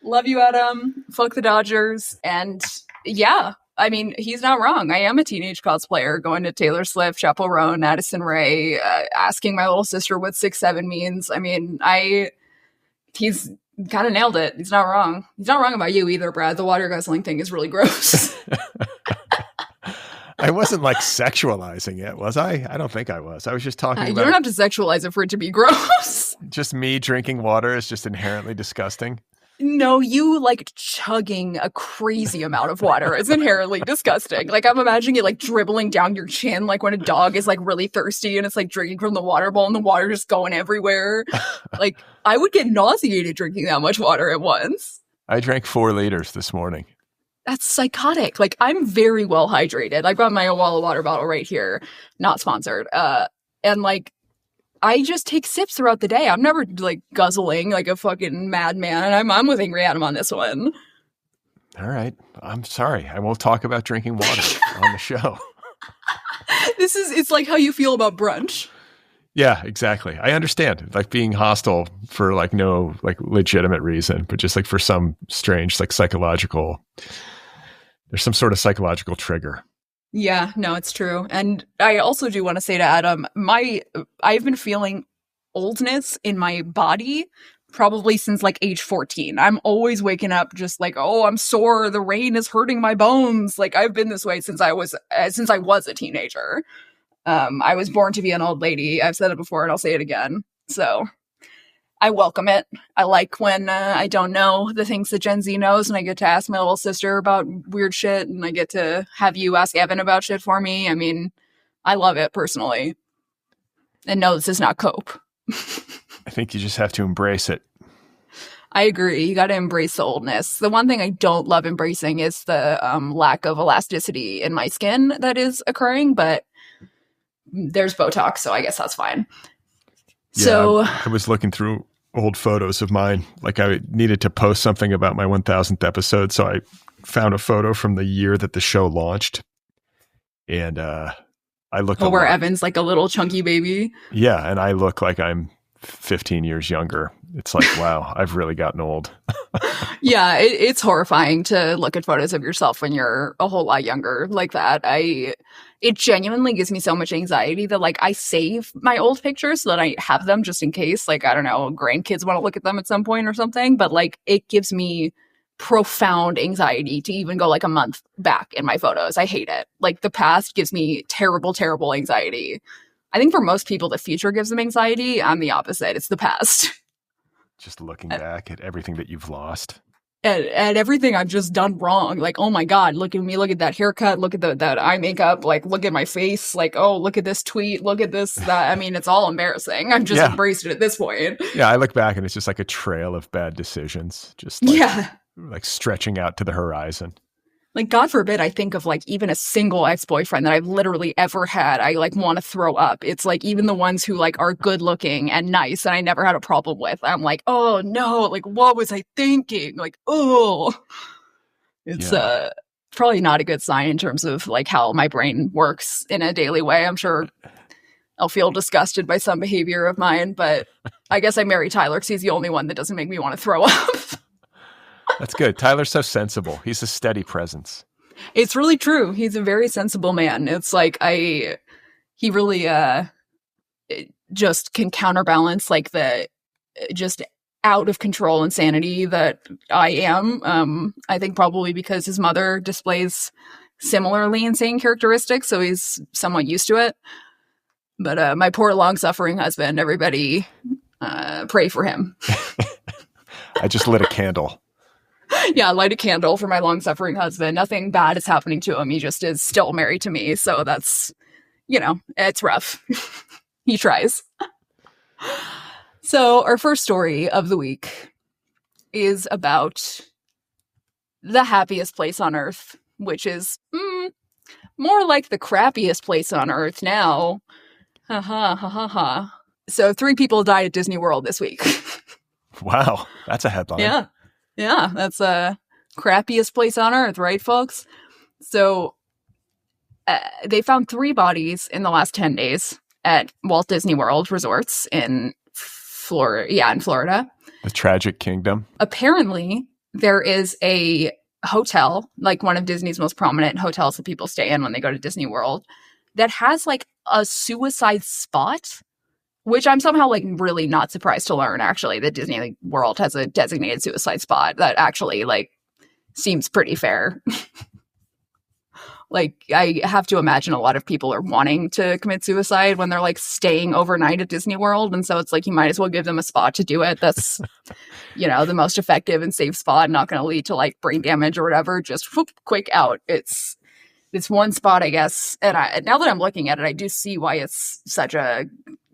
Love you, Adam. Fuck the Dodgers, and yeah. I mean, he's not wrong. I am a teenage cosplayer going to Taylor Swift, Chapel Roan, Addison Rae, asking my little sister what 6'7" means. I mean, he's kind of nailed it. He's not wrong. He's not wrong about you either, Brad. The water guzzling thing is really gross. I wasn't like sexualizing it, was I? I don't think I was. I was just talking about... You don't have to sexualize it for it to be gross. Just me drinking water is just inherently disgusting. No, you like chugging a crazy amount of water is inherently disgusting. Like I'm imagining it like dribbling down your chin, like when a dog is like really thirsty and it's like drinking from the water bowl and the water just going everywhere. Like I would get nauseated drinking that much water at once. I drank 4 liters this morning. That's psychotic. Like I'm very well hydrated. I got my Owala water bottle right here, not sponsored. And like I just take sips throughout the day. I'm never like guzzling like a fucking madman. And I'm with Angry Adam on this one. All right. I'm sorry. I won't talk about drinking water on the show. It's like how you feel about brunch. Yeah, exactly. I understand like being hostile for like no like legitimate reason, but just like for some strange like there's some sort of psychological trigger. Yeah, no, it's true. And I also do want to say to Adam, I've been feeling oldness in my body probably since like age 14. I'm always waking up just like, oh, I'm sore. The rain is hurting my bones. Like I've been this way since I was a teenager. I was born to be an old lady. I've said it before and I'll say it again. So I welcome it. I like when I don't know the things that Gen Z knows and I get to ask my little sister about weird shit and I get to have you ask Evan about shit for me. I mean, I love it personally. And no, this is not cope. I think you just have to embrace it. I agree. You got to embrace the oldness. The one thing I don't love embracing is the lack of elasticity in my skin that is occurring, but there's Botox, so I guess that's fine. So I was looking through old photos of mine. Like I needed to post something about my 1000th episode. So I found a photo from the year that the show launched. And I look where Evan's like a little chunky baby. Yeah. And I look like I'm 15 years younger. It's like, wow, I've really gotten old. Yeah, it's horrifying to look at photos of yourself when you're a whole lot younger like that. It genuinely gives me so much anxiety that like I save my old pictures so that I have them just in case, like, I don't know, grandkids want to look at them at some point or something. But like it gives me profound anxiety to even go like a month back in my photos. I hate it. Like the past gives me terrible, terrible anxiety. I think for most people, the future gives them anxiety. I'm the opposite. It's the past. Just looking back at everything that you've lost. At everything I've just done wrong. Like, oh my God, look at me. Look at that haircut. Look at that eye makeup. Like, look at my face. Like, oh, look at this tweet. Look at this, that. I mean, it's all embarrassing. I've just embraced it at this point. Yeah, I look back and it's just like a trail of bad decisions. Just like stretching out to the horizon. Like, God forbid I think of, like, even a single ex-boyfriend that I've literally ever had. I, like, want to throw up. It's, like, even the ones who, like, are good-looking and nice and I never had a problem with. I'm like, oh, no. Like, what was I thinking? Like, oh. It's probably not a good sign in terms of, like, how my brain works in a daily way. I'm sure I'll feel disgusted by some behavior of mine. But I guess I marry Tyler because he's the only one that doesn't make me want to throw up. That's good. Tyler's so sensible. He's a steady presence. It's really true. He's a very sensible man. It's like he really just can counterbalance like the just out of control insanity that I am. I think probably because his mother displays similarly insane characteristics, so he's somewhat used to it. But my poor long-suffering husband, everybody pray for him. I just lit a candle. Yeah, light a candle for my long-suffering husband. Nothing bad is happening to him. He just is still married to me. So that's, it's rough. He tries. So our first story of the week is about the happiest place on earth, which is more like the crappiest place on earth now. Ha ha ha ha ha. So 3 people died at Disney World this week. Wow, that's a headline. Yeah, that's the crappiest place on earth, right, folks? So they found 3 bodies in the last 10 days at Walt Disney World resorts in Florida. Yeah, in Florida. The Tragic Kingdom. Apparently, there is a hotel, like one of Disney's most prominent hotels that people stay in when they go to Disney World, that has like a suicide spot. Which I'm somehow, like, really not surprised to learn, actually, that Disney World has a designated suicide spot. That actually, like, seems pretty fair. Like, I have to imagine a lot of people are wanting to commit suicide when they're, like, staying overnight at Disney World. And so it's like, you might as well give them a spot to do it. That's, the most effective and safe spot, not going to lead to, like, brain damage or whatever. Just whoop, quick out. It's one spot, I guess. And now that I'm looking at it, I do see why it's such a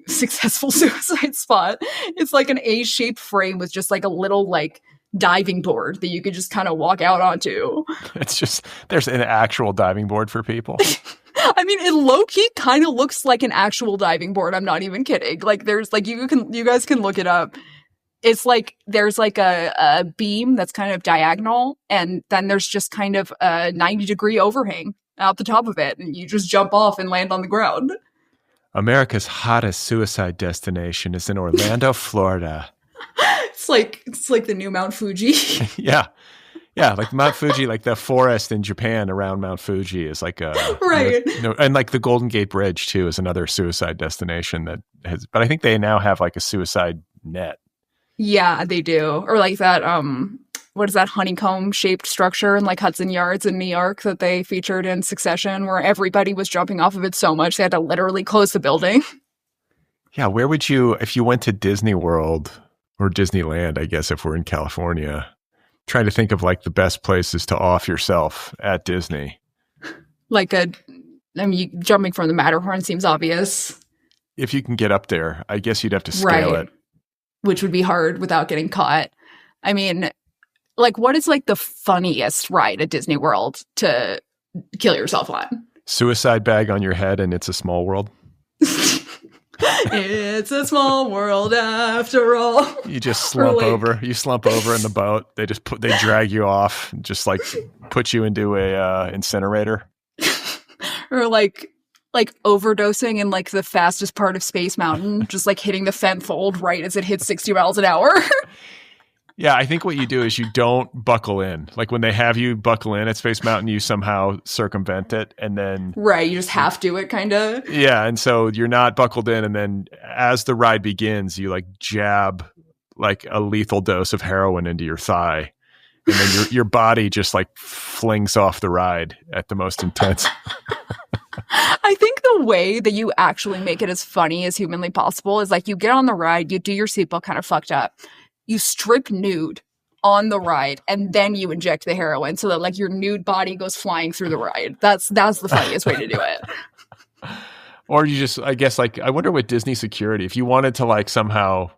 successful suicide spot. It's like an A-shaped frame with just like a little like diving board that you could just kind of walk out onto. It's just there's an actual diving board for people. I mean, it low-key kind of looks like an actual diving board. I'm not even kidding. Like there's like you guys can look it up. It's like there's like a beam that's kind of diagonal, and then there's just kind of a 90-degree overhang out the top of it, and you just jump off and land on the ground. America's hottest suicide destination is in Orlando, Florida. It's like the new Mount Fuji. Yeah, like Mount Fuji, like the forest in Japan around Mount Fuji is like a right. And like the Golden Gate Bridge too is another suicide destination that has. But I think they now have like a suicide net. Yeah, they do. Or like that. What is that honeycomb-shaped structure in like Hudson Yards in New York that they featured in Succession, where everybody was jumping off of it so much they had to literally close the building? Yeah, where would you, if you went to Disney World or Disneyland, I guess if we're in California, trying to think of like the best places to off yourself at Disney. Jumping from the Matterhorn seems obvious. If you can get up there, I guess you'd have to scale it. Which would be hard without getting caught. I mean, like, what is, like, the funniest ride at Disney World to kill yourself on? Suicide bag on your head and It's a Small World. It's a small world after all. You just slump over. You slump over in the boat. They drag you off, and just like put you into a incinerator. Or like overdosing in like the fastest part of Space Mountain, just like hitting the fentfold right as it hits 60 miles an hour. Yeah, I think what you do is you don't buckle in. Like when they have you buckle in at Space Mountain, you somehow circumvent it, and then right, you just have to it kind of. Yeah, and so you're not buckled in, and then as the ride begins, you like jab like a lethal dose of heroin into your thigh, and then your body just like flings off the ride at the most intense. I think the way that you actually make it as funny as humanly possible is like you get on the ride, you do your seatbelt kind of fucked up. You strip nude on the ride, and then you inject the heroin so that like your nude body goes flying through the ride. That's the funniest way to do it. Or you just, I guess, like, I wonder with Disney security, if you wanted to like somehow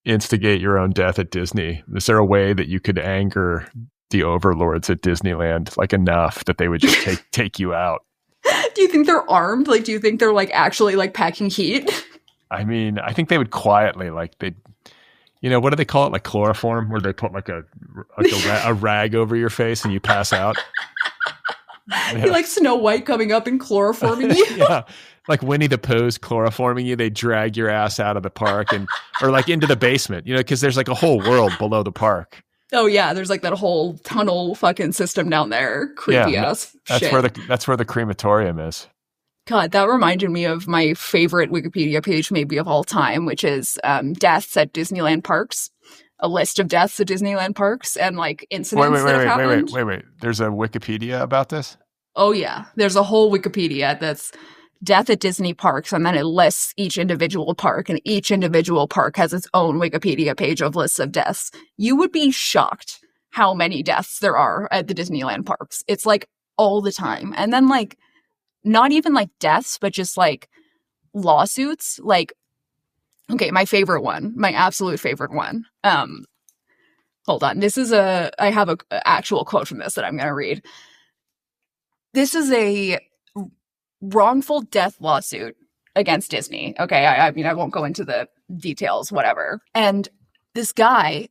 instigate your own death at Disney, is there a way that you could anger the overlords at Disneyland like enough that they would just take you out? Do you think they're armed? Like, do you think they're like actually like packing heat? I mean, I think they would quietly like they. You know, what do they call it? Like chloroform, where they put like a rag over your face and you pass out. Yeah. You like Snow White coming up and chloroforming you. Yeah, like Winnie the Pooh's chloroforming you. They drag your ass out of the park or like into the basement. You know, because there's like a whole world below the park. Oh yeah, there's like that whole tunnel fucking system down there. Creepy ass shit. That's where the crematorium is. God, that reminded me of my favorite Wikipedia page maybe of all time, which is deaths at Disneyland parks. A list of deaths at Disneyland parks and like incidents that have happened. Wait. There's a Wikipedia about this? Oh yeah. There's a whole Wikipedia that's death at Disney parks, and then it lists each individual park, and each individual park has its own Wikipedia page of lists of deaths. You would be shocked how many deaths there are at the Disneyland parks. It's like all the time. And then like not even like deaths, but just like lawsuits. Like, okay, my favorite one, my absolute favorite one. Hold on. I have a actual quote from this that I'm going to read. This is a wrongful death lawsuit against Disney. Okay. I mean, I won't go into the details, whatever. And this guy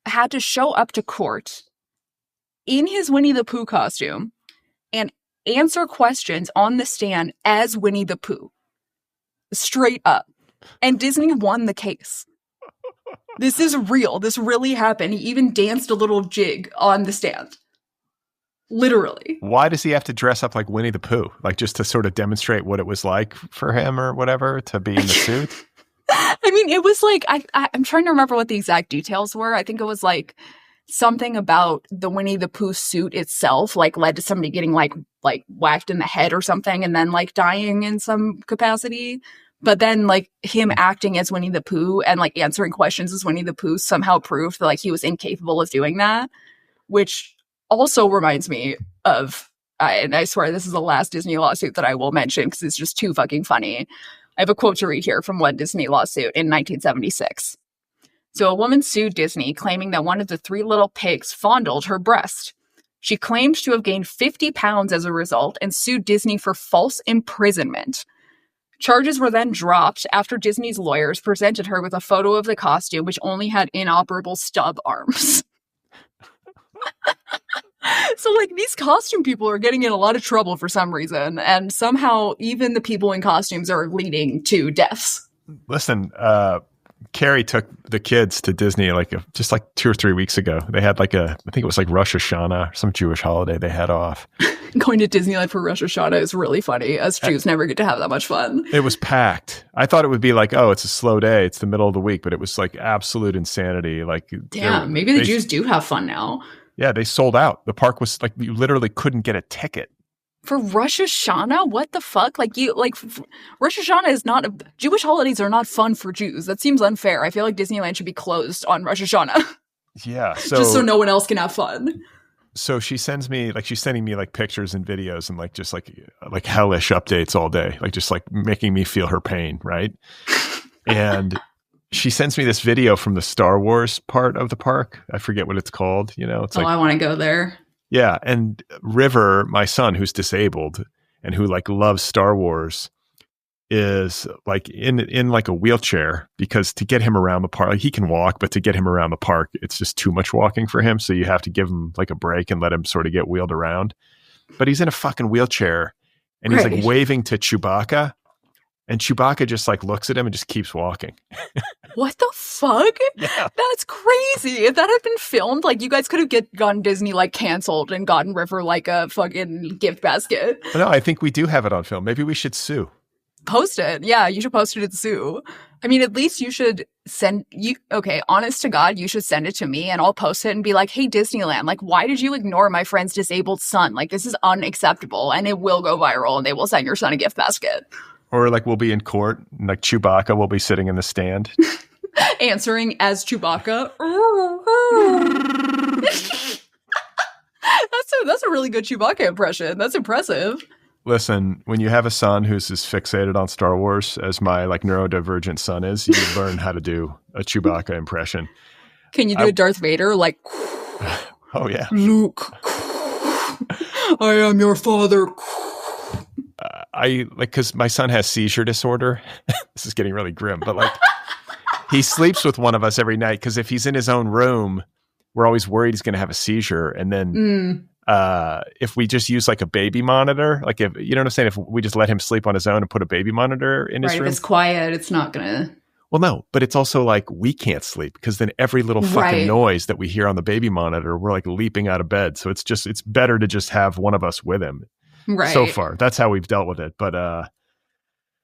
had to show up to court in his Winnie the Pooh costume and answer questions on the stand as Winnie the Pooh. Straight up. And Disney won the case. This is real. This really happened. He even danced a little jig on the stand. Literally. Why does he have to dress up like Winnie the Pooh? Like just to sort of demonstrate what it was like for him or whatever to be in the suit? I mean, it was like, I'm trying to remember what the exact details were. I think it was like something about the Winnie the Pooh suit itself, like led to somebody getting like whacked in the head or something and then like dying in some capacity. But then like him acting as Winnie the Pooh and like answering questions as Winnie the Pooh somehow proved that like he was incapable of doing that, which also reminds me of, and I swear this is the last Disney lawsuit that I will mention because it's just too fucking funny. I have a quote to read here from one Disney lawsuit in 1976. So a woman sued Disney claiming that one of the three little pigs fondled her breast. She claimed to have gained 50 pounds as a result and sued Disney for false imprisonment. Charges were then dropped after Disney's lawyers presented her with a photo of the costume, which only had inoperable stub arms. So, like, these costume people are getting in a lot of trouble for some reason, and somehow even the people in costumes are leading to deaths. Listen, Carrie took the kids to Disney just 2 or 3 weeks ago. They had I think it was like Rosh Hashanah, some Jewish holiday they had off. Going to Disneyland for Rosh Hashanah is really funny. Us Jews never get to have that much fun. It was packed. I thought it would be like, oh, it's a slow day. It's the middle of the week, but it was like absolute insanity. Like, damn, maybe the Jews do have fun now. Yeah, they sold out. The park was like, you literally couldn't get a ticket. For Rosh Hashanah? What the fuck? Rosh Hashanah is not Jewish holidays are not fun for Jews. That seems unfair. I feel like Disneyland should be closed on Rosh Hashanah. Yeah. Just so no one else can have fun. So she's sending me pictures and videos and just hellish updates all day, just making me feel her pain. Right. And she sends me this video from the Star Wars part of the park. I forget what it's called. It's I want to go there. Yeah. And River, my son, who's disabled and who loves Star Wars, is like in like a wheelchair, because to get him around the park, like he can walk, but to get him around the park, it's just too much walking for him. So you have to give him like a break and let him sort of get wheeled around. But he's in a fucking wheelchair and he's like waving to Chewbacca, and Chewbacca just like looks at him and just keeps walking. What the fuck? Yeah. That's crazy. If that had been filmed, like you guys could have gotten Disney like canceled and gotten River like a fucking gift basket. No, I think we do have it on film. Maybe we should sue. Post it. Yeah, you should post it at Sue. I mean, at least you should honest to God, you should send it to me and I'll post it and be like, hey, Disneyland, like, why did you ignore my friend's disabled son? Like, this is unacceptable, and it will go viral and they will send your son a gift basket. Or like we'll be in court and like Chewbacca will be sitting in the stand. Answering as Chewbacca. That's a really good Chewbacca impression. That's impressive. Listen, when you have a son who's as fixated on Star Wars as my like neurodivergent son is, you learn how to do a Chewbacca impression. Can you do a Darth Vader? Like, oh yeah, Luke, I am your father. Because my son has seizure disorder. This is getting really grim, but like he sleeps with one of us every night, because if he's in his own room, we're always worried he's going to have a seizure. And then if we just use like a baby monitor, like if you know what I'm saying, if we just let him sleep on his own and put a baby monitor in his room, if it's quiet, it's not gonna. Well, no, but it's also like we can't sleep, because then every little fucking noise that we hear on the baby monitor, we're like leaping out of bed. So it's better to just have one of us with him. Right. So far, that's how we've dealt with it. But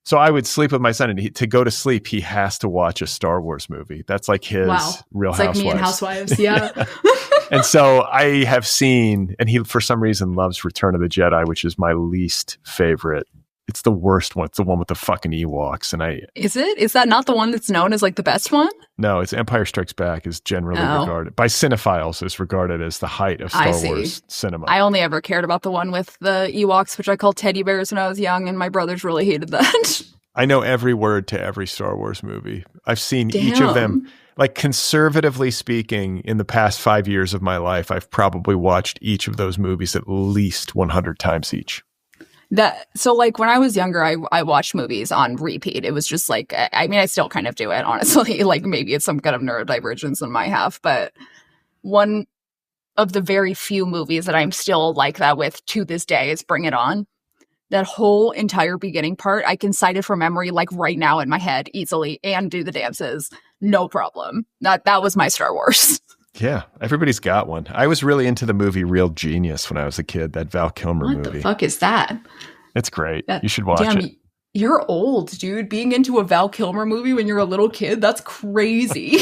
so I would sleep with my son, and to go to sleep, he has to watch a Star Wars movie. That's like his Real Housewives. Like me and Housewives, yeah. And so I have seen, and he for some reason loves Return of the Jedi, which is my least favorite. It's the worst one. It's the one with the fucking Ewoks. And Is it? Is that not the one that's known as like the best one? No, it's Empire Strikes Back is generally regarded by cinephiles is regarded as the height of Star Wars cinema. I only ever cared about the one with the Ewoks, which I called teddy bears when I was young, and my brothers really hated that. I know every word to every Star Wars movie. I've seen each of them. Like, conservatively speaking, in the past 5 years of my life, I've probably watched each of those movies at least 100 times each. So like when I was younger, I watched movies on repeat. It was just like, I mean, I still kind of do it, honestly. Like maybe it's some kind of neurodivergence in my half, but one of the very few movies that I'm still like that with to this day is Bring It On. That whole entire beginning part, I can cite it from memory like right now in my head easily and do the dances. No problem. That was my Star Wars. Yeah, everybody's got one. I was really into the movie Real Genius when I was a kid, that Val Kilmer movie. What the fuck is that? It's great. You should watch it. You're old, dude. Being into a Val Kilmer movie when you're a little kid, that's crazy.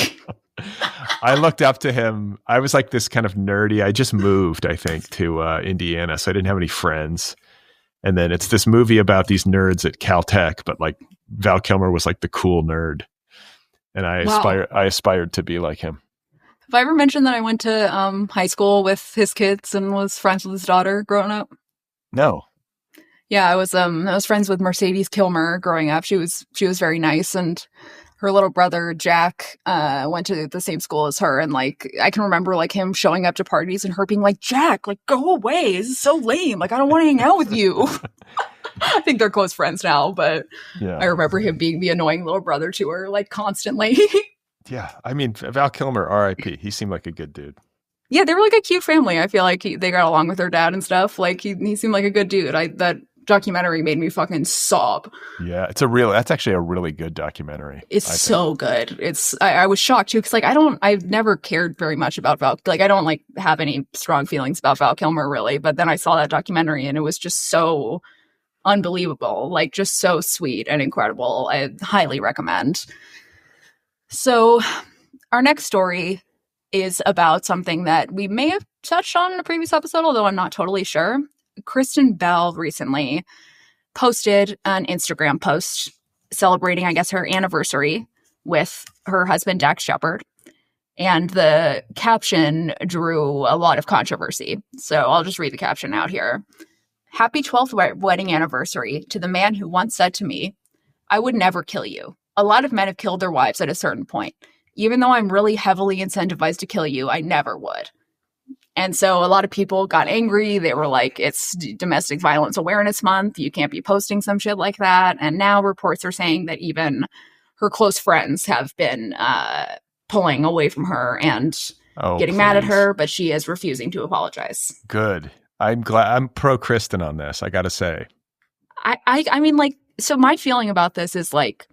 I looked up to him. I was like this kind of nerdy. I just moved, I think, to Indiana, so I didn't have any friends. And then it's this movie about these nerds at Caltech, but like Val Kilmer was like the cool nerd. And I aspired to be like him. Have I ever mentioned that I went to high school with his kids and was friends with his daughter growing up? No. Yeah, I was friends with Mercedes Kilmer growing up. She was very nice, and her little brother Jack went to the same school as her. And like I can remember like him showing up to parties and her being like, "Jack, like go away. This is so lame. Like I don't want to hang out with you." I think they're close friends now, but yeah. I remember him being the annoying little brother to her like constantly. Yeah, I mean, Val Kilmer, R.I.P. He seemed like a good dude. Yeah, they were like a cute family. I feel like they got along with their dad and stuff. Like he seemed like a good dude. That documentary made me fucking sob. Yeah, that's actually a really good documentary. It's so good. I was shocked too because like I've never cared very much about Val. Like I don't like have any strong feelings about Val Kilmer really. But then I saw that documentary and it was just so unbelievable. Like just so sweet and incredible. I highly recommend. So our next story is about something that we may have touched on in a previous episode, although I'm not totally sure. Kristen Bell recently posted an Instagram post celebrating, I guess, her anniversary with her husband, Dax Shepard. And the caption drew a lot of controversy. So I'll just read the caption out here. "Happy 12th wedding anniversary to the man who once said to me, 'I would never kill you. A lot of men have killed their wives at a certain point. Even though I'm really heavily incentivized to kill you, I never would.'" And so a lot of people got angry. They were like, it's Domestic Violence Awareness Month. You can't be posting some shit like that. And now reports are saying that even her close friends have been pulling away from her and getting mad at her, but she is refusing to apologize. Good. I'm glad. I'm pro Kristen on this, I got to say. I mean, like, so my feeling about this is like,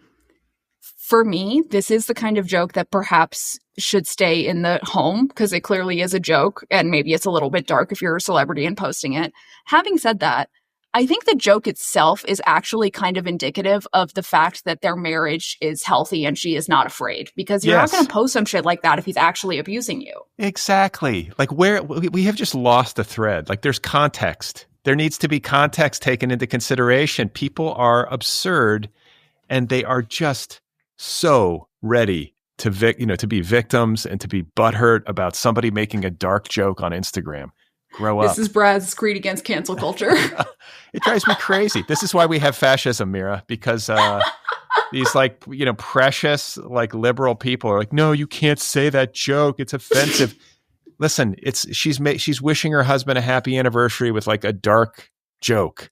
for me, this is the kind of joke that perhaps should stay in the home because it clearly is a joke and maybe it's a little bit dark if you're a celebrity and posting it. Having said that, I think the joke itself is actually kind of indicative of the fact that their marriage is healthy and she is not afraid, because you're not going to post some shit like that if he's actually abusing you. Exactly. Like, where we have just lost the thread. Like, there's context. There needs to be context taken into consideration. People are absurd and they are just so ready to be victims and to be butthurt about somebody making a dark joke on Instagram. Grow up. This is Brad's creed against cancel culture. It drives me crazy. This is why we have fascism, Mira, because these precious liberal people are like, no, you can't say that joke. It's offensive. Listen, she's wishing her husband a happy anniversary with like a dark joke.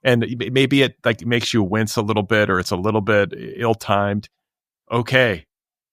And maybe it makes you wince a little bit or it's a little bit ill-timed. Okay.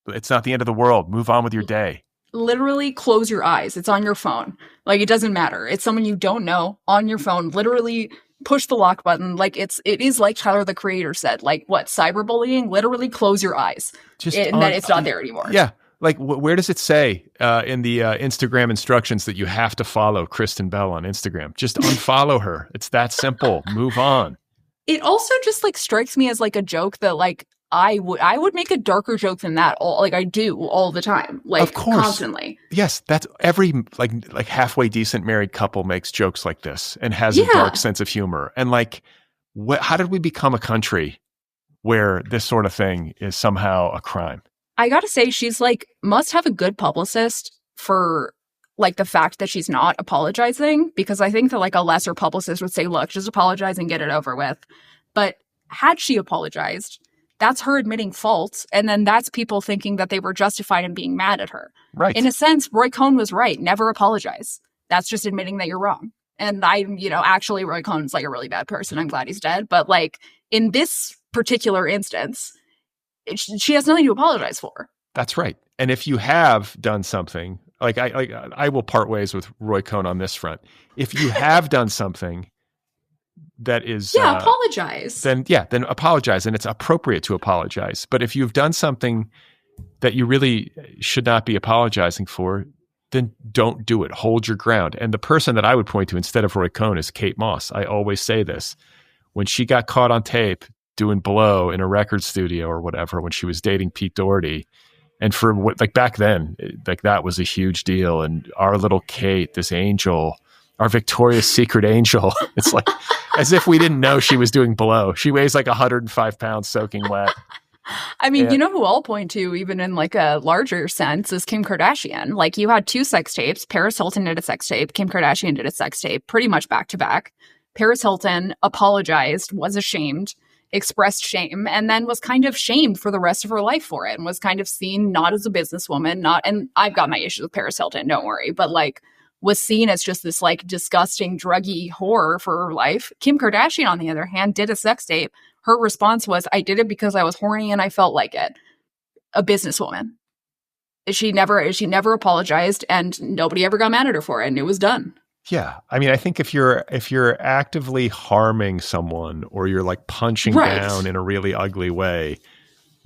It's not the end of the world. Move on with your day. Literally close your eyes. It's on your phone. Like, it doesn't matter. It's someone you don't know on your phone. Literally push the lock button. Like, it is like Tyler, the Creator, said, like, what, cyberbullying? Literally close your eyes. And then it's not there anymore. Yeah. Like, where does it say in the Instagram instructions that you have to follow Kristen Bell on Instagram? Just unfollow her. It's that simple. Move on. It also just strikes me as a joke that I would make a darker joke than that. I do all the time, of course. Constantly. Yes, that's every halfway decent married couple makes jokes like this and has a dark sense of humor. And how did we become a country where this sort of thing is somehow a crime? I gotta say, she's must have a good publicist for the fact that she's not apologizing, because I think that a lesser publicist would say, look, just apologize and get it over with. But had she apologized, that's her admitting fault, and then that's people thinking that they were justified in being mad at her. Right. In a sense, Roy Cohn was right. Never apologize. That's just admitting that you're wrong. And actually, Roy Cohn's a really bad person. I'm glad he's dead. But in this particular instance, she has nothing to apologize for. That's right. And if you have done something, I will part ways with Roy Cohn on this front. If you have done something that is apologize. Then apologize, and it's appropriate to apologize. But if you've done something that you really should not be apologizing for, then don't do it. Hold your ground. And the person that I would point to instead of Roy Cohn is Kate Moss. I always say this. When she got caught on tape doing blow in a record studio or whatever, when she was dating Pete Doherty, and for back then, that was a huge deal. And our little Kate, this angel, our Victoria's Secret angel, it's as if we didn't know she was doing blow. She weighs 105 pounds soaking wet. I mean, you know who I'll point to, even in a larger sense, is Kim Kardashian. You had 2 sex tapes. Paris Hilton did a sex tape. Kim Kardashian did a sex tape, pretty much back to back. Paris Hilton apologized, was ashamed, expressed shame, and then was kind of shamed for the rest of her life for it, and was kind of seen not as a businesswoman, and I've got my issues with Paris Hilton, don't worry, but was seen as just this disgusting druggy whore for her life. Kim Kardashian, on the other hand, did a sex tape. Her response was, I did it because I was horny and I felt like it. A businesswoman. She never apologized, and nobody ever got mad at her for it, and it was done. Yeah. I mean, I think if you're actively harming someone, or you're punching down in a really ugly way,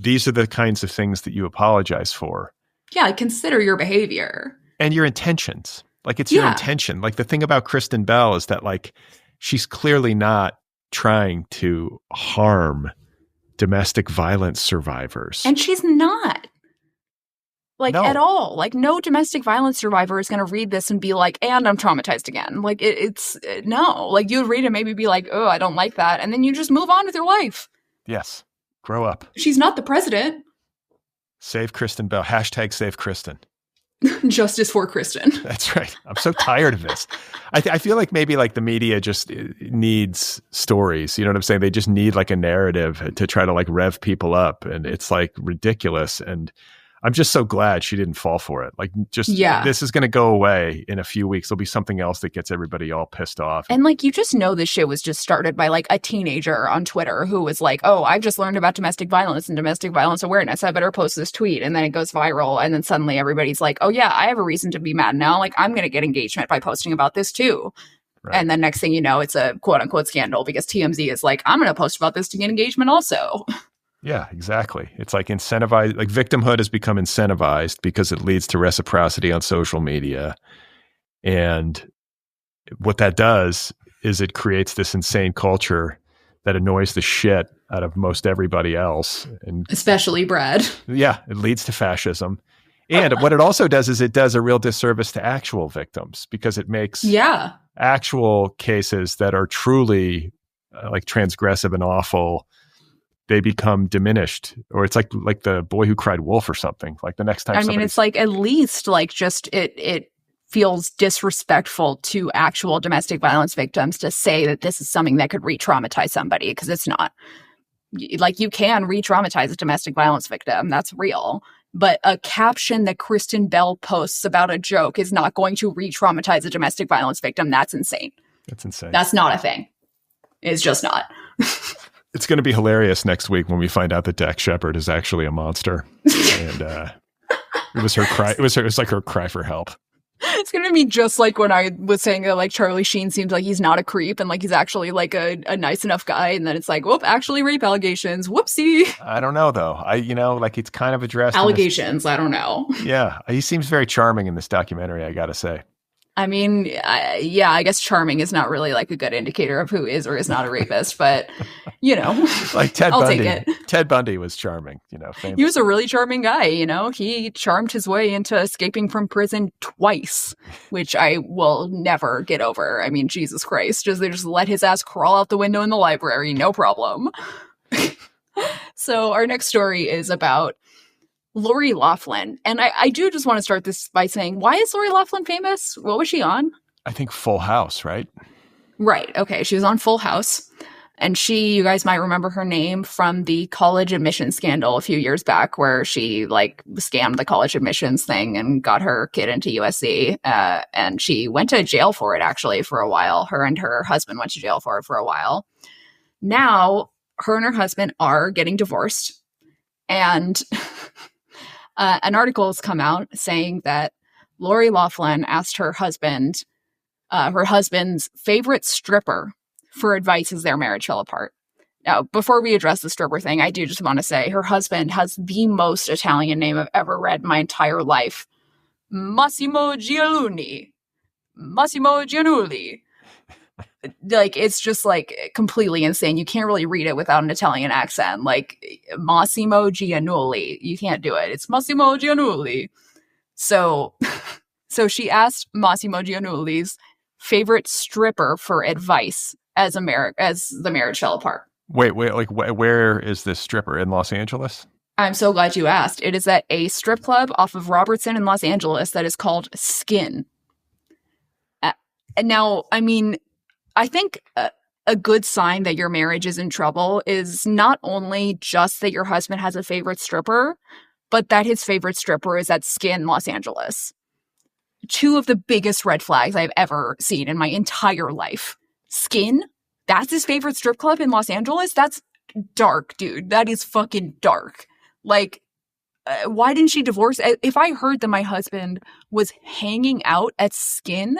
these are the kinds of things that you apologize for. Yeah, consider your behavior. And your intentions. It's your intention. The thing about Kristen Bell is that she's clearly not trying to harm domestic violence survivors. And she's not. No. At all. No domestic violence survivor is going to read this and be and I'm traumatized again. No. You would read it, maybe be oh, I don't like that. And then you just move on with your life. Yes. Grow up. She's not the president. Save Kristen Bell. # save Kristen. Justice for Kristen. That's right. I'm so tired of this. I feel maybe the media just needs stories. You know what I'm saying? They just need a narrative to try to rev people up. And it's ridiculous. And I'm just so glad she didn't fall for it. Like, this is going to go away in a few weeks. There'll be something else that gets everybody all pissed off. And like, you just know this shit was just started by like a teenager on Twitter who was like, oh, I've just learned about domestic violence and domestic violence awareness. I better post this tweet. And then it goes viral. And then suddenly everybody's like, oh yeah, I have a reason to be mad now. Like, I'm going to get engagement by posting about this too. Right. And then next thing you know, it's a quote unquote scandal because TMZ is like, I'm going to post about this to get engagement also. Yeah, exactly. It's like incentivized, like victimhood has become incentivized because it leads to reciprocity on social media. And what that does is it creates this insane culture that annoys the shit out of most everybody else. And especially Brad. Yeah, it leads to fascism. And what it also does is it does a real disservice to actual victims because it makes actual cases that are truly like transgressive and awful, they become diminished. Or it's like the boy who cried wolf or something. Like the next time it's like at least like just it feels disrespectful to actual domestic violence victims to say that this is something that could re-traumatize somebody, because it's not. Like, you can re-traumatize a domestic violence victim. That's real. But a caption that Kristen Bell posts about a joke is not going to re-traumatize a domestic violence victim. That's insane. That's insane. That's not a thing. It's just not. It's going to be hilarious next week when we find out that Dax Shepard is actually a monster. And it was her cry. It was like her cry for help. It's going to be just like when I was saying that like Charlie Sheen seems like he's not a creep and like he's actually like a nice enough guy. And then it's like, whoop, actually rape allegations. Whoopsie. I don't know though. Like it's kind of addressed. Allegations. I don't know. Yeah. He seems very charming in this documentary, I got to say. I mean, I guess charming is not really like a good indicator of who is or is not a rapist, but you know, like Ted I'll Bundy. take it. Ted Bundy was charming, famous. He was a really charming guy, he charmed his way into escaping from prison twice, which I will never get over. I mean, Jesus Christ, they just let his ass crawl out the window in the library. No problem. So our next story is about Lori Loughlin. And I do just want to start this by saying, why is Lori Loughlin famous? What was she on? I think Full House, right? Right. Okay. She was on Full House. And you guys might remember her name from the college admissions scandal a few years back, where she like scammed the college admissions thing and got her kid into USC. And she went to jail for it, actually, for a while. Her and her husband went to jail for it for a while. Now, her and her husband are getting divorced. And an article has come out saying that Lori Loughlin asked her husband's favorite stripper for advice as their marriage fell apart. Now, before we address the stripper thing, I do just want to say her husband has the most Italian name I've ever read in my entire life. Mossimo Giannulli. Mossimo Giannulli. Like, it's just like completely insane. You can't really read it without an Italian accent. Like, Mossimo Giannulli. You can't do it. It's Mossimo Giannulli. So she asked Mossimo Giannulli's favorite stripper for advice as the marriage fell apart. Wait, like where is this stripper? In Los Angeles? I'm so glad you asked. It is at a strip club off of Robertson in Los Angeles that is called Skin. Now, I mean, I think a good sign that your marriage is in trouble is not only just that your husband has a favorite stripper, but that his favorite stripper is at Skin Los Angeles. Two of the biggest red flags I've ever seen in my entire life. Skin? That's his favorite strip club in Los Angeles? That's dark, dude. That is fucking dark. Like, why didn't she divorce? If I heard that my husband was hanging out at Skin,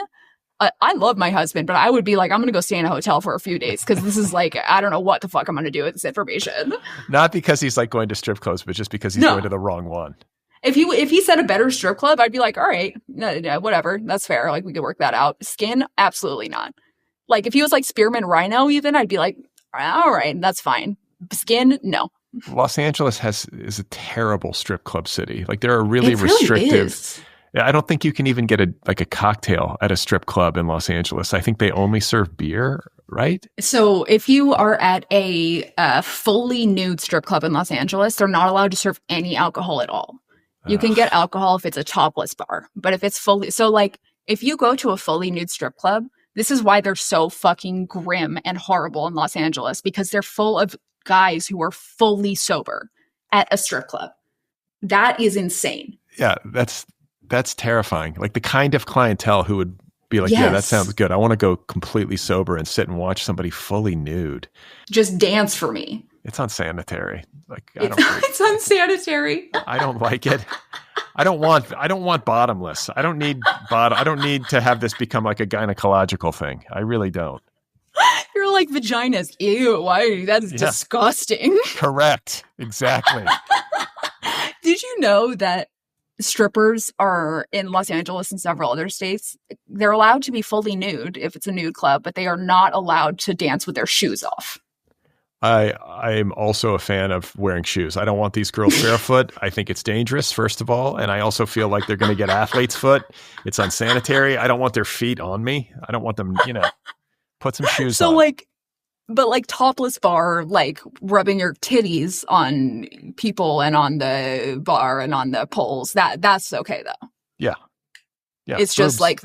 I love my husband, but I would be like, I'm going to go stay in a hotel for a few days because this is like, I don't know what the fuck I'm going to do with this information. Not because he's like going to strip clubs, but just because he's going to the wrong one. If he said a better strip club, I'd be like, all right, no, whatever. That's fair. Like, we could work that out. Skin? Absolutely not. Like, if he was like Spearmint Rhino even, I'd be like, all right, that's fine. Skin? No. Los Angeles is a terrible strip club city. Like, there are really restrictive. Really is. I don't think you can even get a cocktail at a strip club in Los Angeles. I think they only serve beer, right? So if you are at a fully nude strip club in Los Angeles, they're not allowed to serve any alcohol at all. You can get alcohol if it's a topless bar, but if it's fully, so like if you go to a fully nude strip club, this is why they're so fucking grim and horrible in Los Angeles, because they're full of guys who are fully sober at a strip club. That is insane. Yeah, that's terrifying. Like the kind of clientele who would be like, yeah, that sounds good. I want to go completely sober and sit and watch somebody fully nude. Just dance for me. It's unsanitary. Like it's unsanitary. I don't like it. I don't want bottomless. I don't need to have this become like a gynecological thing. I really don't. You're like, vaginas. Ew, why? That's disgusting. Correct. Exactly. Did you know that strippers are in Los Angeles and several other states? They're allowed to be fully nude if it's a nude club, but they are not allowed to dance with their shoes off. I'm also a fan of wearing shoes. I don't want these girls barefoot. I think it's dangerous, first of all. And I also feel like they're going to get athlete's foot. It's unsanitary. I don't want their feet on me. I don't want them, put some shoes on. So but topless bar, like rubbing your titties on people and on the bar and on the poles, that's okay though. Yeah. Yeah. It's just like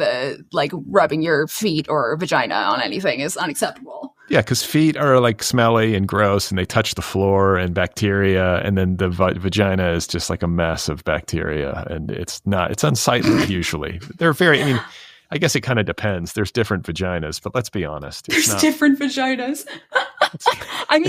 rubbing your feet or vagina on anything is unacceptable. Yeah, because feet are like smelly and gross and they touch the floor and bacteria. And then the vagina is just like a mess of bacteria. And it's unsightly usually. They're I guess it kind of depends. There's different vaginas, but let's be honest. There's different vaginas.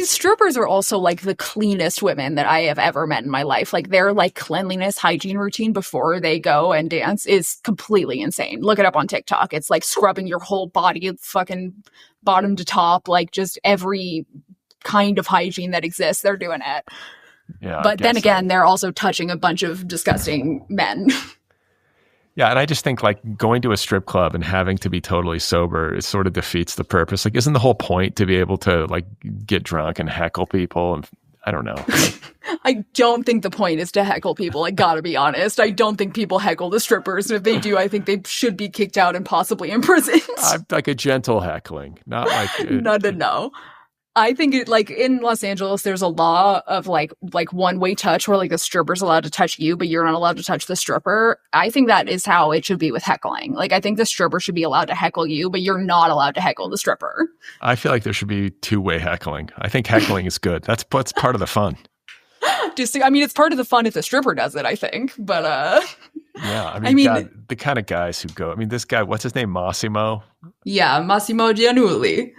Strippers are also like the cleanest women that I have ever met in my life. Like their like cleanliness hygiene routine before they go and dance is completely insane. Look it up on TikTok. It's like scrubbing your whole body, fucking bottom to top, like just every kind of hygiene that exists. They're doing it. Yeah. But then again, they're also touching a bunch of disgusting men. Yeah, and I just think like going to a strip club and having to be totally sober, it sort of defeats the purpose. Like, isn't the whole point to be able to like get drunk and heckle people? And I don't know. I don't think the point is to heckle people. I gotta be honest. I don't think people heckle the strippers. And if they do, I think they should be kicked out and possibly imprisoned. Like a gentle heckling, not like no. I think it like in Los Angeles, there's a law of like one-way touch where like the stripper's allowed to touch you, but you're not allowed to touch the stripper. I think that is how it should be with heckling. Like I think the stripper should be allowed to heckle you, but you're not allowed to heckle the stripper. I feel like there should be two-way heckling. I think heckling is good. That's part of the fun. It's part of the fun if the stripper does it, I think. But yeah, God, the kind of guys who go. This guy, what's his name? Mossimo? Yeah, Mossimo Giannulli.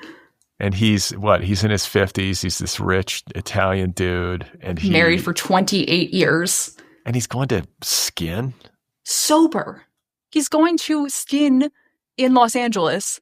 And he's in his 50s. He's this rich Italian dude. And he's married for 28 years. And he's going to skin? Sober. He's going to skin in Los Angeles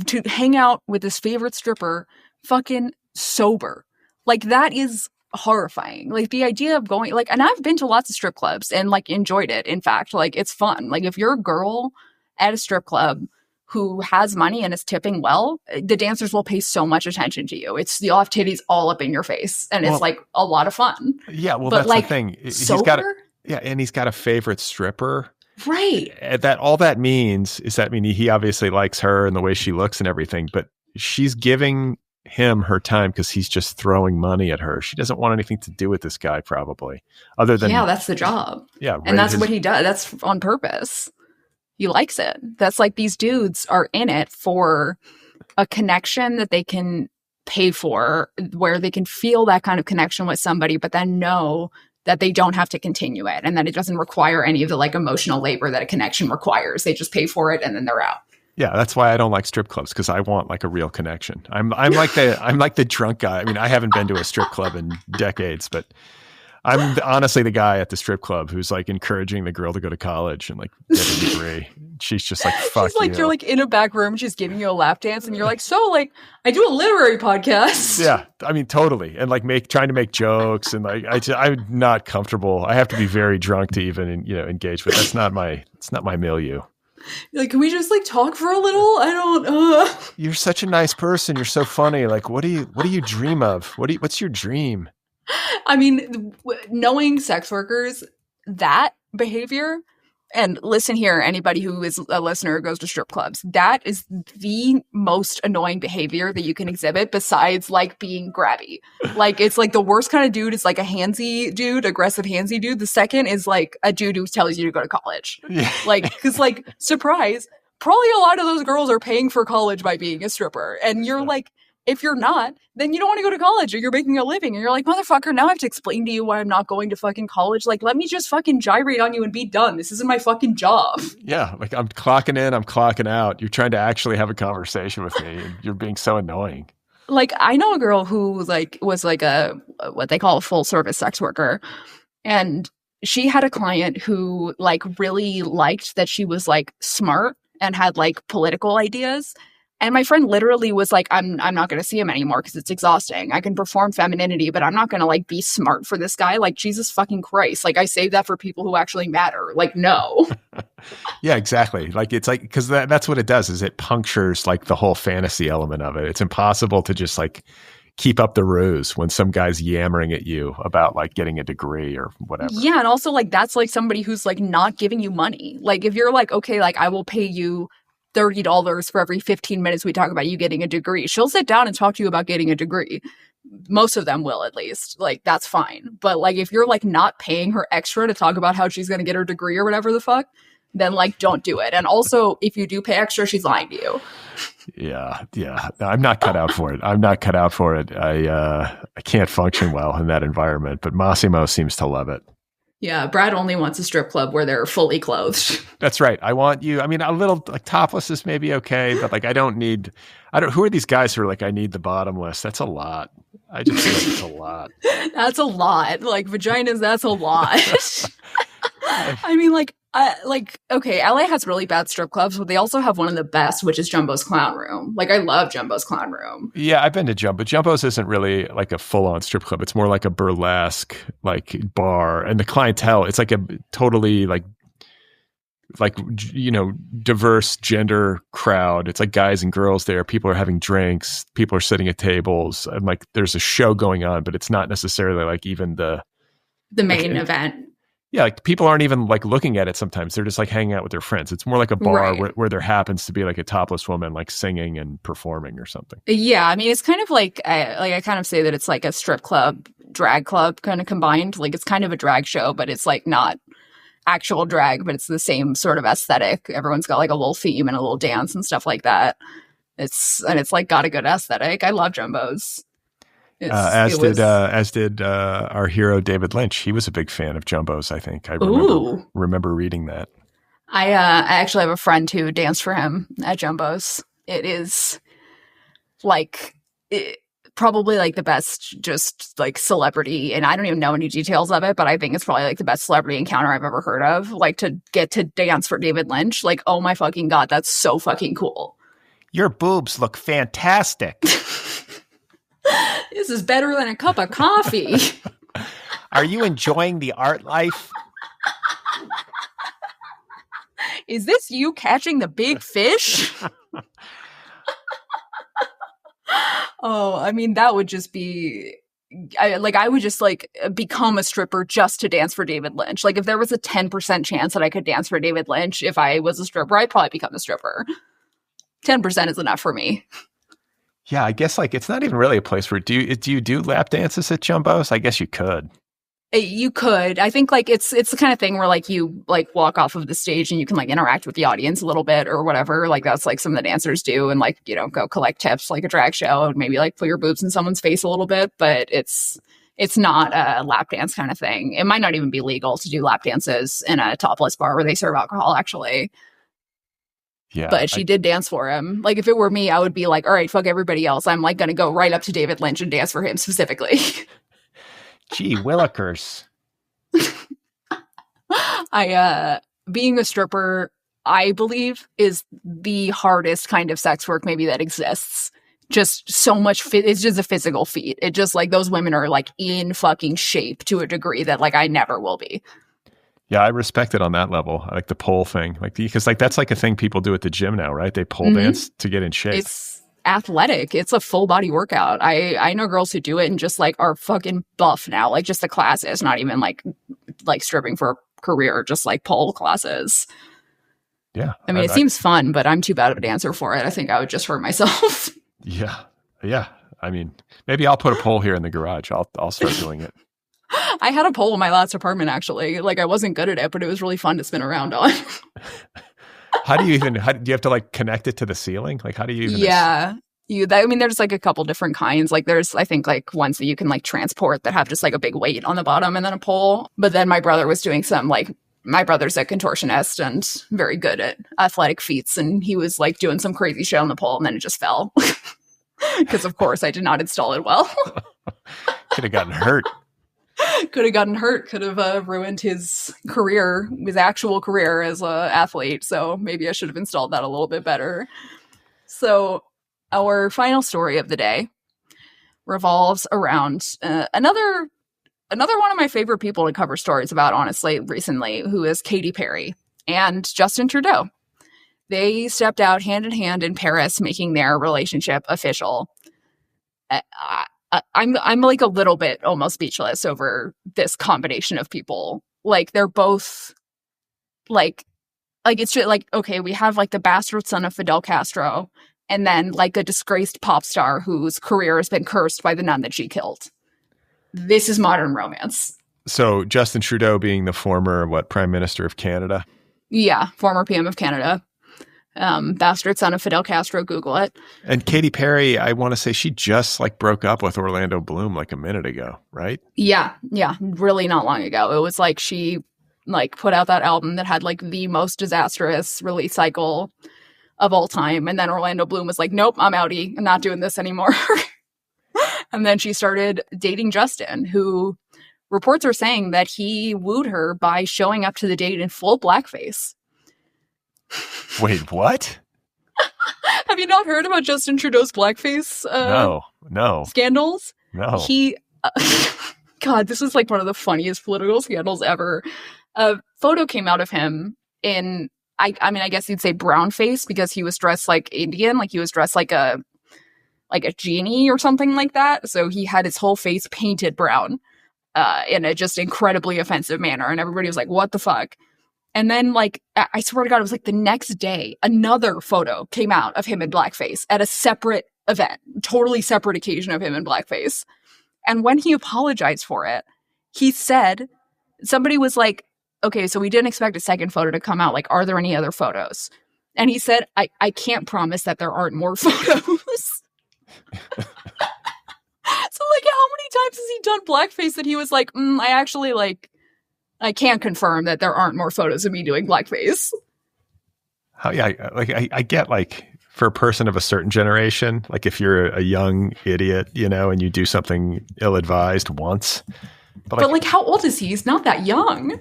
to hang out with his favorite stripper fucking sober. Like, that is horrifying. Like, the idea of going, like, and I've been to lots of strip clubs and, like, enjoyed it. In fact, like, it's fun. Like, if you're a girl at a strip club who has money and is tipping well, the dancers will pay so much attention to you. You'll have titties all up in your face, and it's like a lot of fun. Yeah, well, but that's like, the thing. Sober? And he's got a favorite stripper. Right. All that means is that he obviously likes her and the way she looks and everything, but she's giving him her time because he's just throwing money at her. She doesn't want anything to do with this guy, probably, other than that's the job. Yeah, and that's what he does. That's on purpose. He likes it. That's like these dudes are in it for a connection that they can pay for, where they can feel that kind of connection with somebody, but then know that they don't have to continue it and that it doesn't require any of the like emotional labor that a connection requires. They just pay for it and then they're out. Yeah, that's why I don't like strip clubs, because I want like a real connection. I'm like the drunk guy. I haven't been to a strip club in decades, but I'm honestly the guy at the strip club who's like encouraging the girl to go to college and like get a degree. She's just like, fuck you. You're like in a back room, she's giving you a lap dance, and you're like, so like, I do a literary podcast. Yeah, totally. And like trying to make jokes, and like I'm not comfortable. I have to be very drunk to even engage with. It's not my milieu. Like, can we just like talk for a little? I don't. You're such a nice person. You're so funny. Like, what do you dream of? What's your dream? Knowing sex workers, that behavior, and listen here, anybody who is a listener who goes to strip clubs, that is the most annoying behavior that you can exhibit besides like being grabby. Like, it's like the worst kind of dude is like a handsy dude, aggressive handsy dude. The second is like a dude who tells you to go to college. Yeah. Like, because like, surprise, probably a lot of those girls are paying for college by being a stripper. And you're like, If you're not, then you don't want to go to college or you're making a living. And you're like, motherfucker, now I have to explain to you why I'm not going to fucking college. Like, let me just fucking gyrate on you and be done. This isn't my fucking job. Yeah, like I'm clocking in, I'm clocking out. You're trying to actually have a conversation with me, and you're being so annoying. Like, I know a girl who like was like a what they call a full service sex worker, and she had a client who like really liked that she was like smart and had like political ideas. And my friend literally was like, I'm not going to see him anymore because it's exhausting. I can perform femininity, but I'm not going to like be smart for this guy. Like, Jesus fucking Christ. Like, I save that for people who actually matter. Like, no. Yeah, exactly. Like, it's like, because that's what it does, is it punctures like the whole fantasy element of it. It's impossible to just like keep up the ruse when some guy's yammering at you about like getting a degree or whatever. Yeah. And also like, that's like somebody who's like not giving you money. Like, if you're like, okay, like I will pay you $30 for every 15 minutes we talk about you getting a degree. She'll sit down and talk to you about getting a degree. Most of them will, at least. Like, that's fine. But like, if you're like not paying her extra to talk about how she's going to get her degree or whatever the fuck, then like, don't do it. And also, if you do pay extra, she's lying to you. Yeah. No, I'm not cut out for it. I can't function well in that environment, but Mossimo seems to love it. Yeah, Brad only wants a strip club where they're fully clothed. That's right. I want you. I mean, a little like topless is maybe okay, but like who are these guys who are like, I need the bottomless? That's a lot. I just feel like it's a lot. That's a lot. Like vaginas, that's a lot. I mean, okay, LA has really bad strip clubs, but they also have one of the best, which is Jumbo's Clown Room. Like, I love Jumbo's Clown Room. Yeah, I've been to Jumbo. Jumbo's isn't really like a full-on strip club. It's more like a burlesque like bar, and the clientele, it's like a totally like you know, diverse gender crowd. It's like guys and girls there. People are having drinks. People are sitting at tables, and like there's a show going on, but it's not necessarily like even the main event. Yeah, like people aren't even like looking at it sometimes. They're just like hanging out with their friends. It's more like a bar where there happens to be like a topless woman like singing and performing or something. Yeah, I mean, it's kind of like I kind of say that it's like a strip club, drag club kind of combined. Like, it's kind of a drag show, but it's like not actual drag, but it's the same sort of aesthetic. Everyone's got like a little theme and a little dance and stuff like that. It's like got a good aesthetic. I love Jumbo's. As did our hero David Lynch. He was a big fan of Jumbo's, I think. I remember reading that. I actually have a friend who danced for him at Jumbo's. It is like probably like the best just like celebrity, and I don't even know any details of it, but I think it's probably like the best celebrity encounter I've ever heard of. Like, to get to dance for David Lynch, like, oh my fucking God, that's so fucking cool. Your boobs look fantastic. This is better than a cup of coffee. Are you enjoying the art life? Is this you catching the big fish? Oh, I mean, that would just be... I would just like become a stripper just to dance for David Lynch. Like, if there was a 10% chance that I could dance for David Lynch, if I was a stripper, I'd probably become a stripper. 10% is enough for me. Yeah, I guess like it's not even really a place where do you do lap dances at Jumbo's? I guess you could. You could. I think like it's the kind of thing where like you like walk off of the stage and you can like interact with the audience a little bit or whatever. Like, that's like some of the dancers do, and like, you know, go collect tips like a drag show and maybe like put your boobs in someone's face a little bit. But it's not a lap dance kind of thing. It might not even be legal to do lap dances in a topless bar where they serve alcohol, actually. Yeah, but she did dance for him. Like, if it were me, I would be like, all right, fuck everybody else. I'm like going to go right up to David Lynch and dance for him specifically. Gee, Willikers. Being a stripper, I believe, is the hardest kind of sex work maybe that exists. Just so much, it's just a physical feat. It just like, those women are like in fucking shape to a degree that like I never will be. Yeah, I respect it on that level. I like the pole thing, like because like that's like a thing people do at the gym now, right? They pole dance to get in shape. It's athletic. It's a full body workout. I know girls who do it and just like are fucking buff now. Like, just the classes, not even like stripping for a career, just like pole classes. Yeah, I mean, it seems fun, but I'm too bad of a dancer for it. I think I would just hurt myself. Yeah. I mean, maybe I'll put a pole here in the garage. I'll start doing it. I had a pole in my last apartment, actually. Like, I wasn't good at it, but it was really fun to spin around on. How do you have to like connect it to the ceiling? Like, how do you even? Yeah. There's like a couple different kinds. Like there's, I think, like ones that you can like transport that have just like a big weight on the bottom and then a pole. But then my brother was doing some like, my brother's a contortionist and very good at athletic feats. And he was like doing some crazy shit on the pole and then it just fell. Because of course I did not install it well. Could have gotten hurt. Could have ruined his career, his actual career as an athlete. So maybe I should have installed that a little bit better. So our final story of the day revolves around another one of my favorite people to cover stories about, honestly, recently, who is Katy Perry and Justin Trudeau. They stepped out hand in hand in Paris, making their relationship official. I'm like a little bit almost speechless over this combination of people. Like they're both like it's just like, okay, we have like the bastard son of Fidel Castro and then like a disgraced pop star whose career has been cursed by the nun that she killed. This is modern romance. So Justin Trudeau being the former, Prime Minister of Canada? Yeah, former PM of Canada. Bastard son of Fidel Castro, Google it. And Katy Perry, I want to say she just like broke up with Orlando Bloom like a minute ago, right? Yeah, really not long ago. It was like she like put out that album that had like the most disastrous release cycle of all time. And then Orlando Bloom was like, nope, I'm outie. I'm not doing this anymore. And then she started dating Justin, who reports are saying that he wooed her by showing up to the date in full blackface. Wait, what? Have you not heard about Justin Trudeau's blackface no scandals? No. God, this is like one of the funniest political scandals ever. A photo came out of him in, I guess you'd say brown face, because he was dressed like Indian, like he was dressed like a genie or something like that. So he had his whole face painted brown in a just incredibly offensive manner. And everybody was like, what the fuck? And then, like, I swear to God, it was like the next day, another photo came out of him in blackface at a separate event, totally separate occasion of him in blackface. And when he apologized for it, he said, somebody was like, okay, so we didn't expect a second photo to come out. Like, are there any other photos? And he said, I can't promise that there aren't more photos. So, like, how many times has he done blackface that he was like, I actually, like, I can't confirm that there aren't more photos of me doing blackface. I get, like, for a person of a certain generation, like if you're a young idiot, and you do something ill-advised once. But like, how old is he? He's not that young.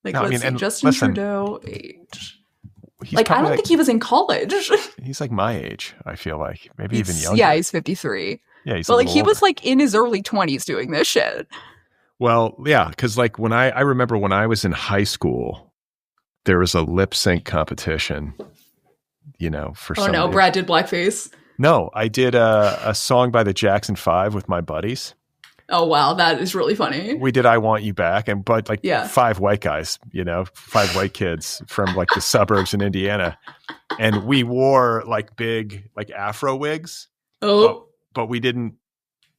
Like, no, let's see, Justin Trudeau age. I don't think he was in college. He's like my age, I feel like. Maybe even younger. Yeah, he's 53. Yeah, he's but like he was like in his early 20s doing this shit. Well, yeah, because like when I remember when I was in high school, there was a lip sync competition, for some. Oh no, Brad did blackface. No, I did a song by the Jackson 5 with my buddies. Oh wow, that is really funny. We did "I Want You Back," but 5 white guys, 5 white kids from like the suburbs in Indiana, and we wore like big like Afro wigs. Oh, but we didn't.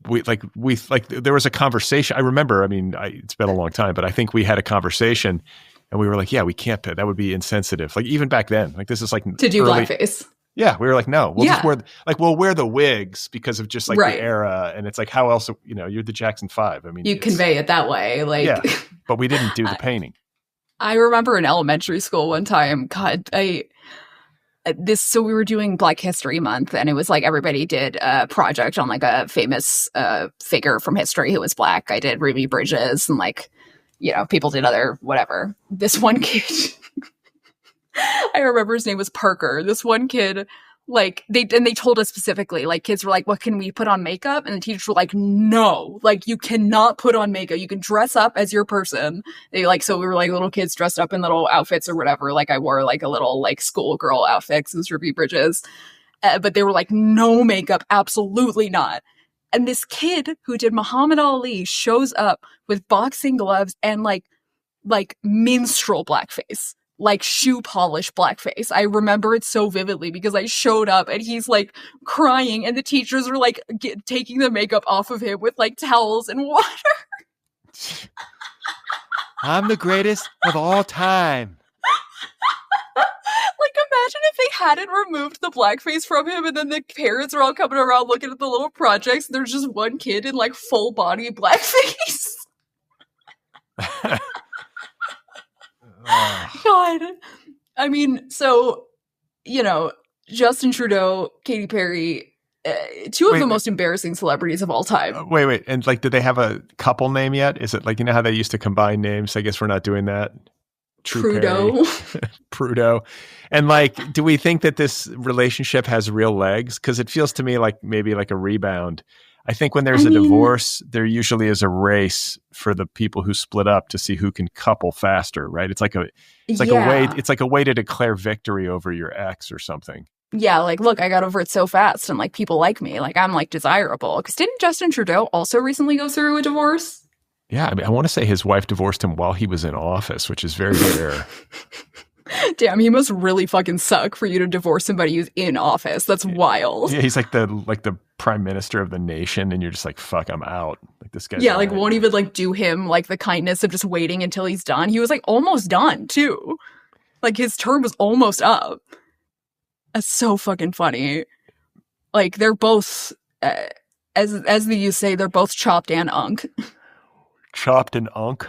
We there was a conversation. I remember. I mean, it's been a long time, but I think we had a conversation, and we were like, "Yeah, we can't. That would be insensitive." Like even back then, like this is like to do blackface. Yeah, we were like, no, just we'll wear the wigs because of just like the era, and it's like how else you're the Jackson 5. I mean, you convey it that way, like. Yeah, but we didn't do the painting. I remember in elementary school one time, God, so we were doing Black History Month, and it was like everybody did a project on like a famous figure from history who was Black. I did Ruby Bridges, and like people did other whatever. This one kid. I remember his name was Parker. This one kid, like they told us specifically, like kids were like, "What can we put on makeup?" And the teachers were like, "No, like you cannot put on makeup. You can dress up as your person." So we were like little kids dressed up in little outfits or whatever. Like I wore like a little like schoolgirl outfit as Ruby Bridges, but they were like, "No makeup, absolutely not." And this kid who did Muhammad Ali shows up with boxing gloves and like minstrel blackface. Like shoe polish blackface. I remember it so vividly because I showed up and he's like crying and the teachers were like taking the makeup off of him with like towels and water. I'm the greatest of all time. Like imagine if they hadn't removed the blackface from him and then the parents are all coming around looking at the little projects and there's just one kid in like full body blackface. God. I mean, so, you know, Justin Trudeau, Katy Perry, two of the most embarrassing celebrities of all time. Wait. And like, did they have a couple name yet? Is it like, you know how they used to combine names? I guess we're not doing that. Trudeau. Trudeau. And like, do we think that this relationship has real legs? Because it feels to me like maybe like a rebound. I think when there's a divorce, there usually is a race for the people who split up to see who can couple faster, right? It's like a way to declare victory over your ex or something. Yeah, like, look, I got over it so fast and like people like me. Like I'm like desirable. Because didn't Justin Trudeau also recently go through a divorce? Yeah, I mean, I want to say his wife divorced him while he was in office, which is very rare. Damn, he must really fucking suck for you to divorce somebody who's in office. That's wild. Yeah, he's like the prime minister of the nation, and you're just like, fuck, I'm out. Like this guy. Yeah, like won't even like do him like the kindness of just waiting until he's done. He was like almost done too. Like his term was almost up. That's so fucking funny. Like they're both, as the youth say, they're both chopped and unk. Chopped and unk.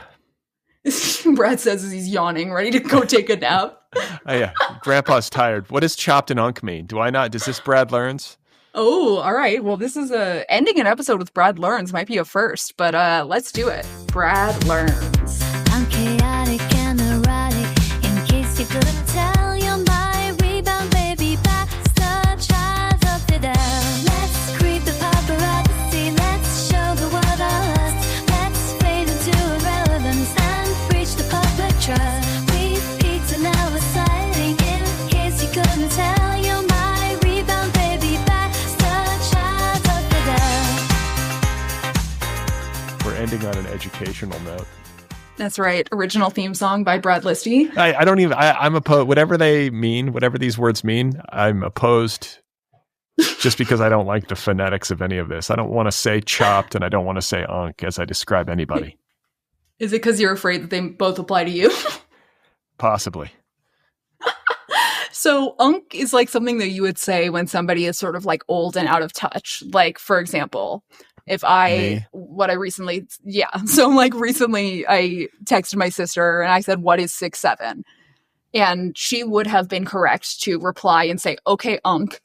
Brad says as he's yawning, ready to go take a nap. Oh yeah, Grandpa's tired. What does chopped and unk mean? Does this Brad Learns? Oh, all right. Well, this is ending an episode with Brad Learns might be a first, but let's do it. Brad Learns. I'm chaotic and erotic. In case you couldn't tell, you're my rebound baby, past the child of the down. Let's creep the paparazzi. Let's show the world our lust. Let's fade into irrelevance and breach the public trust. We've peaked and now we're sliding. In case you couldn't tell, you're my rebound baby, past the child of the down. We're ending on an educational note. That's right. Original theme song by Brad Listi. I'm opposed. Whatever they mean, whatever these words mean, I'm opposed just because I don't like the phonetics of any of this. I don't want to say chopped and I don't want to say unk as I describe anybody. Is it because you're afraid that they both apply to you? Possibly. So unk is like something that you would say when somebody is sort of like old and out of touch. Like, for example, if recently I texted my sister and I said, what is 6'7"? And she would have been correct to reply and say, okay, unk.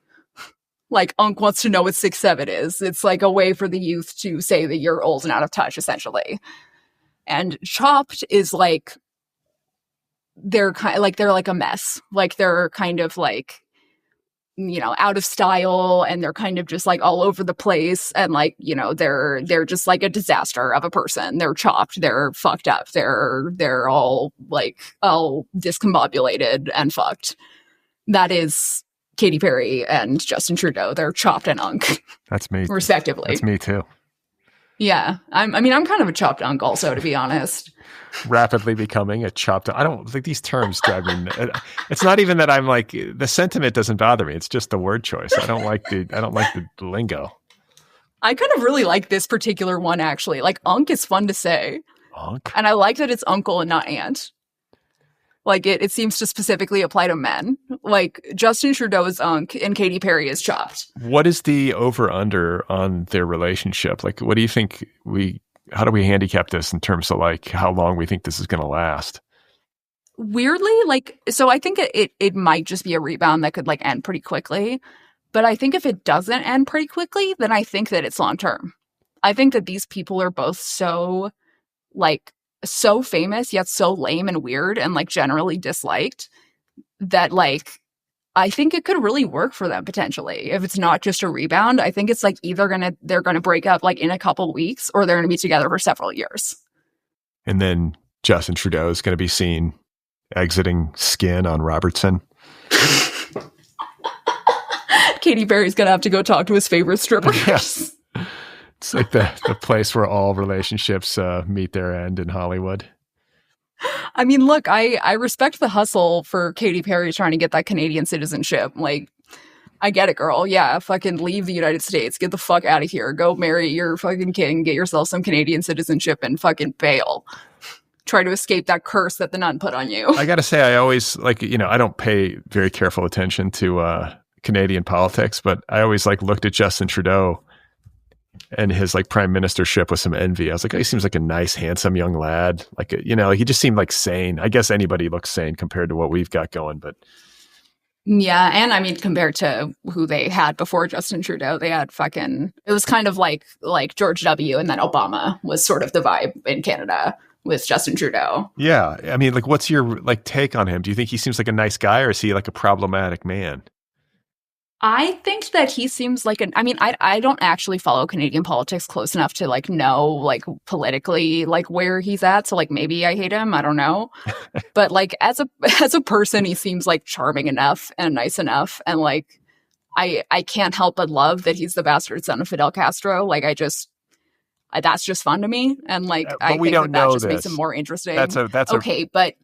Like unk wants to know what 6'7" is. It's like a way for the youth to say that you're old and out of touch, essentially. And chopped is like, they're like a mess. Like they're kind of like, you know, out of style and they're kind of just like all over the place. And like, you know, they're just like a disaster of a person. They're chopped. They're fucked up. They're all discombobulated and fucked. That is Katy Perry and Justin Trudeau. They're chopped and unk. That's me. Respectively. That's me too. Yeah. I'm kind of a chopped unk also, to be honest. Rapidly becoming a chopped. I don't think these terms drive me. It's not even that I'm like, the sentiment doesn't bother me. It's just the word choice. I don't like the lingo. I kind of really like this particular one, actually. Like unk is fun to say. Unk? And I like that it's uncle and not aunt. Like it seems to specifically apply to men. Like Justin Trudeau is unk and Katy Perry is chopped. What is the over-under on their relationship? Like, what do you think how do we handicap this in terms of like how long we think this is going to last? Weirdly, like, so I think it might just be a rebound that could like end pretty quickly. But I think if it doesn't end pretty quickly, then I think that it's long term. I think that these people are both so famous, yet so lame and weird and like generally disliked that like, I think it could really work for them potentially. If it's not just a rebound, I think it's like either they're gonna break up like in a couple weeks or they're gonna be together for several years. And then Justin Trudeau is gonna be seen exiting Skin on Robertson. Katy Perry's gonna have to go talk to his favorite strippers. Yes. It's like the place where all relationships meet their end in Hollywood. I mean, look, I respect the hustle for Katy Perry trying to get that Canadian citizenship. Like, I get it, girl. Yeah, fucking leave the United States. Get the fuck out of here. Go marry your fucking king. Get yourself some Canadian citizenship and fucking bail. try to escape that curse that the nun put on you. I got to say, I always I don't pay very careful attention to Canadian politics, but I always looked at Justin Trudeau and his prime ministership with some envy. I was like, oh, he seems like a nice, handsome young lad. He just seemed sane. I guess anybody looks sane compared to what we've got going, but. Yeah, and I mean, compared to who they had before Justin Trudeau, they had it was kind of like George W. and then Obama was sort of the vibe in Canada with Justin Trudeau. Yeah. I mean, what's your take on him? Do you think he seems like a nice guy, or is he a problematic man? I think that he seems I don't actually follow Canadian politics close enough to know politically where he's at. So maybe I hate him. I don't know. But as a person, he seems charming enough and nice enough. And I can't help but love that he's the bastard son of Fidel Castro. That's just fun to me. And I think that just makes him more interesting. Okay, but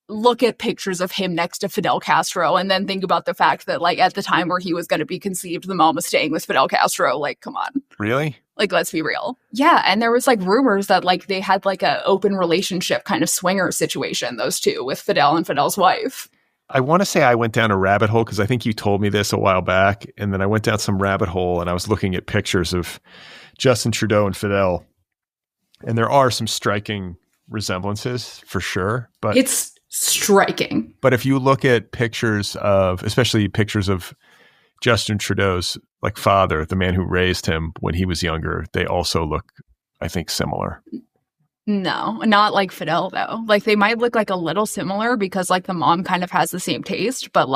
look at pictures of him next to Fidel Castro and then think about the fact that at the time where he was going to be conceived, the mom was staying with Fidel Castro. Come on. Really? Let's be real. Yeah. And there was rumors that they had a open relationship kind of swinger situation, those two, with Fidel and Fidel's wife. I want to say I went down a rabbit hole because I think you told me this a while back. And then I went down some rabbit hole and I was looking at pictures of Justin Trudeau and Fidel. And there are some striking resemblances for sure. But it's striking. But if you look at especially pictures of Justin Trudeau's father, the man who raised him when he was younger, they also look, I think, similar. No, not like Fidel though. They might look a little similar because the mom kind of has the same taste, but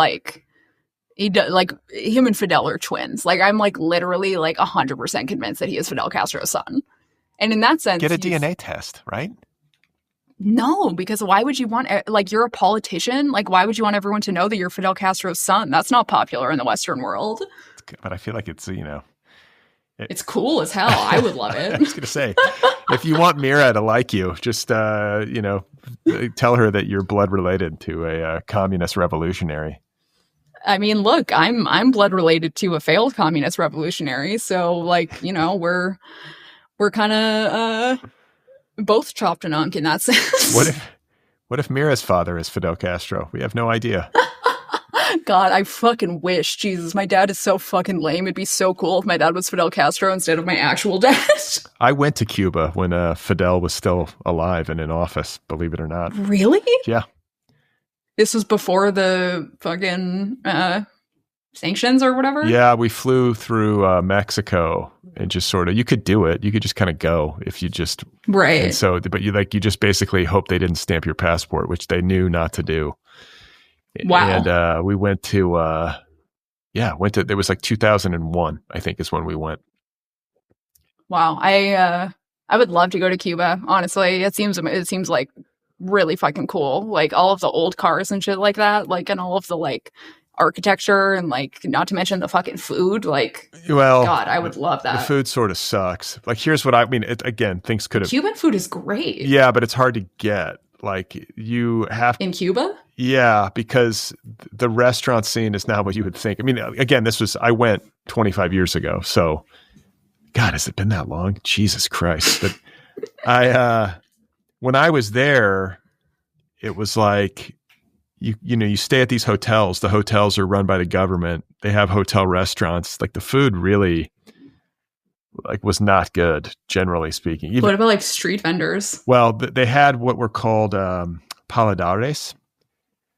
him and Fidel are twins. I'm literally 100% convinced that he is Fidel Castro's son. And in that sense, get a DNA test, right? No, because why would you want, you're a politician? Why would you want everyone to know that you're Fidel Castro's son? That's not popular in the Western world. But I feel like it's, it's cool as hell. I would love it. I was going to say, if you want Mira to like you, just, tell her that you're blood related to a communist revolutionary. I mean, look, I'm blood related to a failed communist revolutionary. So we're kind of, both chopped and unk in that sense. What if Mira's father is Fidel Castro? We have no idea. God, I fucking wish. Jesus, my dad is so fucking lame. It'd be so cool if my dad was Fidel Castro instead of my actual dad. I went to Cuba when Fidel was still alive and in office, believe it or not. Really? Yeah. This was before the fucking sanctions or whatever? Yeah, we flew through Mexico and just sort of, you could do it. You could just kind of go if you just. Right. And so, but you just basically hope they didn't stamp your passport, which they knew not to do. Wow. And we went to, there was 2001, I think is when we went. Wow. I would love to go to Cuba, honestly. It seems really fucking cool. All of the old cars and shit like that, and all of the architecture and not to mention the fucking food. God, I would love that. The food sort of sucks. Here's what I mean. Again, things could have. Cuban food is great. Yeah, but it's hard to get. You have in Cuba. Yeah, because the restaurant scene is not what you would think. I mean, again, I went 25 years ago, so God, has it been that long? Jesus Christ! But when I was there, it was you stay at these hotels. The hotels are run by the government. They have hotel restaurants. The food really was not good, generally speaking. What about street vendors? Well, they had what were called paladares.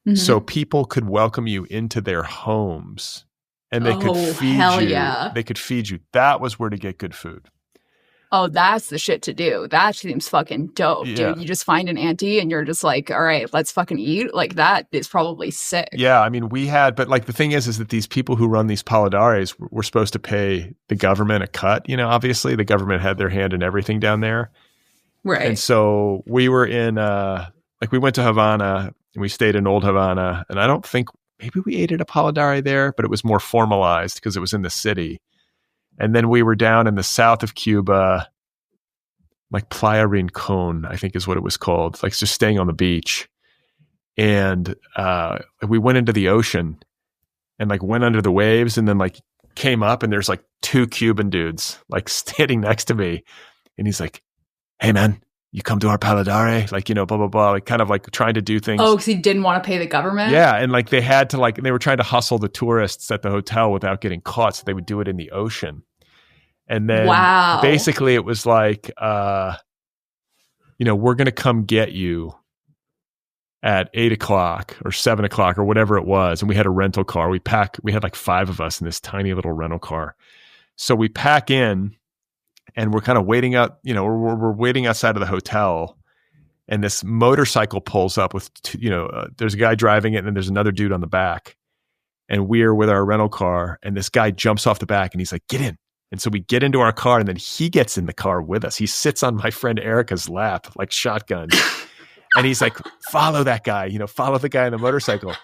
Mm-hmm. So people could welcome you into their homes and they could feed you. Yeah. They could feed you. That was where to get good food. Oh, that's the shit to do. That seems fucking dope, dude. You just find an auntie and you're just all right, let's fucking eat. That is probably sick. Yeah, I mean, but the thing is that these people who run these paladares were supposed to pay the government a cut. Obviously the government had their hand in everything down there. Right. And so we were in, we went to Havana and we stayed in Old Havana. And I don't think, maybe we ate at a paladare there, but it was more formalized because it was in the city. And then we were down in the south of Cuba, Playa Rincon, I think is what it was called. Just staying on the beach. And we went into the ocean and went under the waves and then came up and there's two Cuban dudes standing next to me. And he's like, "Hey man, you come to our paladare, like, you know, blah, blah, blah, like kind of like trying to do things. Oh, because he didn't want to pay the government? Yeah. And like they had to like, they were trying to hustle the tourists at the hotel without getting caught. So they would do it in the ocean. And then basically it was like, you know, we're going to come get you at 8 o'clock or 7 o'clock or whatever it was. And we had a rental car. We had like 5 of us in this tiny little rental car. So we pack in and we're kind of waiting out, you know, we're waiting outside of the hotel, and this motorcycle pulls up with, there's a guy driving it and then there's another dude on the back, and we're with our rental car, and this guy jumps off the back and he's like, get in. And so we get into our car, and then he gets in the car with us. He sits on my friend Erica's lap, like shotgun. And he's like, follow that guy, you know, follow the guy on the motorcycle.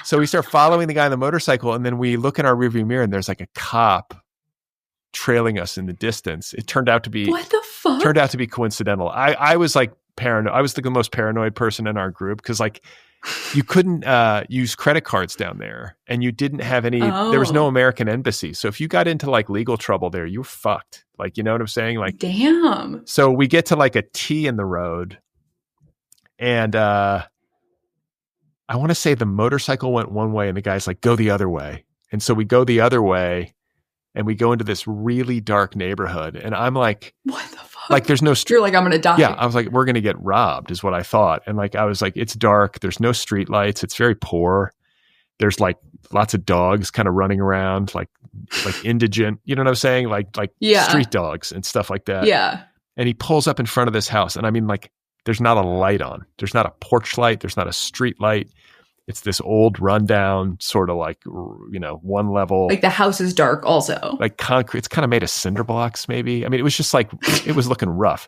So we start following the guy on the motorcycle, and then we look in our rearview mirror and there's like a cop trailing us in the distance. It turned out to be, what the fuck? Turned out to be coincidental. I was like paranoid. I was the most paranoid person in our group, because like you couldn't use credit cards down there, and you didn't have any, there was no American embassy. So if you got into like legal trouble there, you were fucked. Like, you know what I'm saying? Like, damn. So we get to like a T in the road, and I want to say the motorcycle went one way and the guy's like, go the other way. And so we go the other way, and we go into this really dark neighborhood. And I'm like, what the fuck? Like, there's no You're like, I'm going to die. Yeah. I was like, we're going to get robbed is what I thought. And like, I was like, it's dark. There's no street lights. It's very poor. There's like lots of dogs kind of running around, like indigent, you know what I'm saying? Like street dogs and stuff like that. Yeah. And he pulls up in front of this house. And I mean, like, there's not a light on. There's not a porch light. There's not a street light. It's this old rundown sort of like, you know, one level. Like the house is dark also. Like concrete. It's kind of made of cinder blocks maybe. I mean, it was just like, it was looking rough.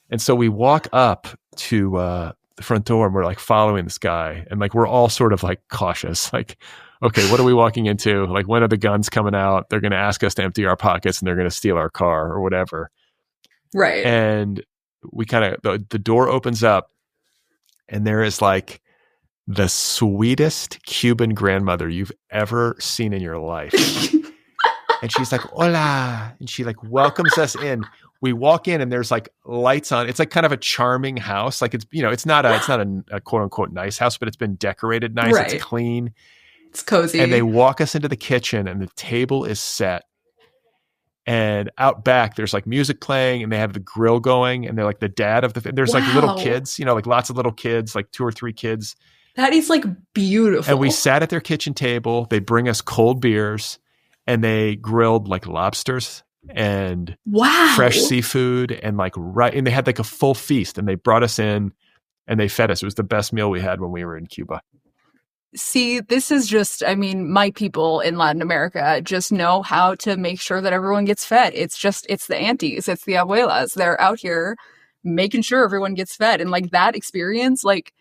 And so we walk up to the front door, and we're like following this guy. And like, we're all sort of like cautious. Like, okay, what are we walking into? Like, when are the guns coming out? They're going to ask us to empty our pockets, and they're going to steal our car or whatever. Right. And we kind of, the door opens up, and there is like the sweetest Cuban grandmother you've ever seen in your life. And she's like, hola. And she like welcomes us in. We walk in, and there's like lights on. It's like kind of a charming house. Like, it's, you know, it's not a quote unquote nice house, but it's been decorated nice. Right. It's clean. It's cozy. And they walk us into the kitchen, and the table is set. And out back, there's like music playing, and they have the grill going, and they're like the dad of there's like little kids, you know, like lots of little kids, like 2 or 3 kids. That is like beautiful. And we sat at their kitchen table. They bring us cold beers, and they grilled like lobsters and fresh seafood, and like and they had like a full feast, and they brought us in and they fed us. It was the best meal we had when we were in Cuba. See, this is just, I mean, my people in Latin America just know how to make sure that everyone gets fed. It's the aunties, it's the abuelas. They're out here making sure everyone gets fed. And like that experience, like,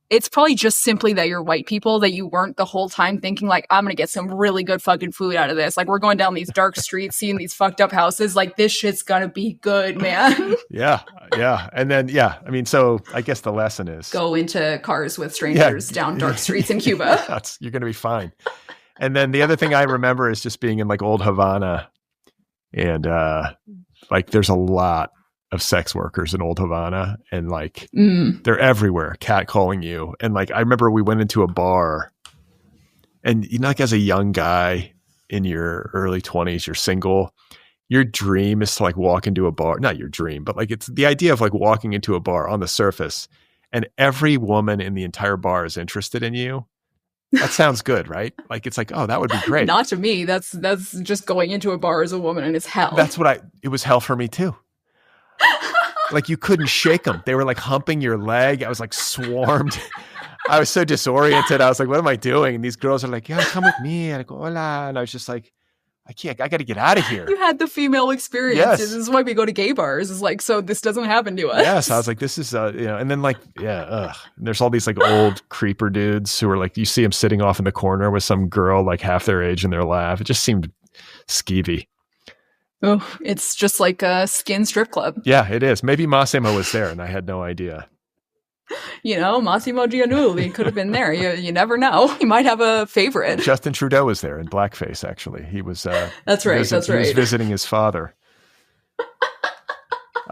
it's probably just simply that you're white people, that you weren't the whole time thinking like, I'm going to get some really good fucking food out of this. Like, we're going down these dark streets, seeing these fucked up houses. Like, this shit's going to be good, man. Yeah. And then, I mean, so I guess the lesson is go into cars with strangers down dark streets in Cuba. You're going to be fine. And then the other thing I remember is just being in like old Havana, and like there's a lot of sex workers in old Havana, and like they're everywhere catcalling you. And like I remember we went into a bar, and you know, like as a young guy in your early 20s, you're single, your dream is to like walk into a bar, not your dream, but like it's the idea of like walking into a bar on the surface, and every woman in the entire bar is interested in you. That sounds good, right? Like, it's like, oh, that would be great. Not to me. That's just going into a bar as a woman, and it's hell. It was hell for me too. Like, you couldn't shake them. They were like humping your leg. I was like swarmed. I was so disoriented. I was like, what am I doing? And these girls are like, yeah, come with me. And I go, hola. And I was just like, I got to get out of here. You had the female experience. Yes. This is why we go to gay bars. It's like, so this doesn't happen to us. Yes. I was like, this is, and then like, and there's all these like old creeper dudes who are like, you see them sitting off in the corner with some girl like half their age in their lap. It just seemed skeevy. Oh, it's just like a skin strip club. Yeah, it is. Maybe Mossimo was there and I had no idea. You know, Mossimo Giannulli could have been there. You never know. He might have a favorite. Justin Trudeau was there in blackface, actually. He was That's right. He was visiting his father.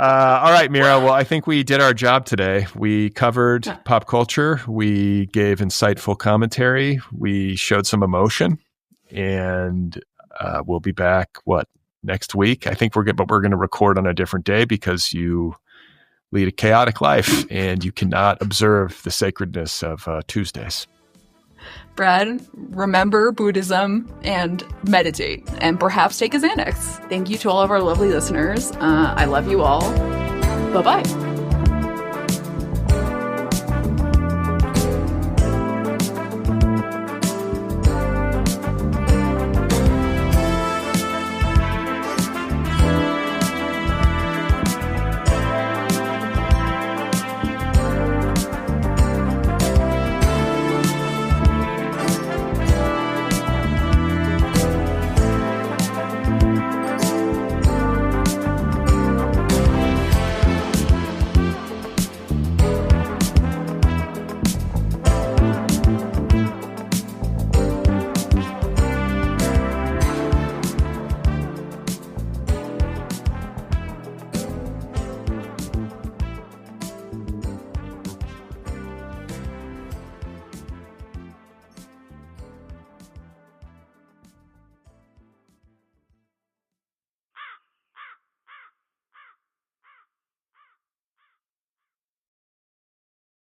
All right, Mira. Well, I think we did our job today. We covered pop culture. We gave insightful commentary. We showed some emotion, and we'll be back. Next week? I think we're going to record on a different day because you lead a chaotic life and you cannot observe the sacredness of Tuesdays. Brad, remember Buddhism and meditate, and perhaps take a Xanax. Thank you to all of our lovely listeners. I love you all. Bye-bye.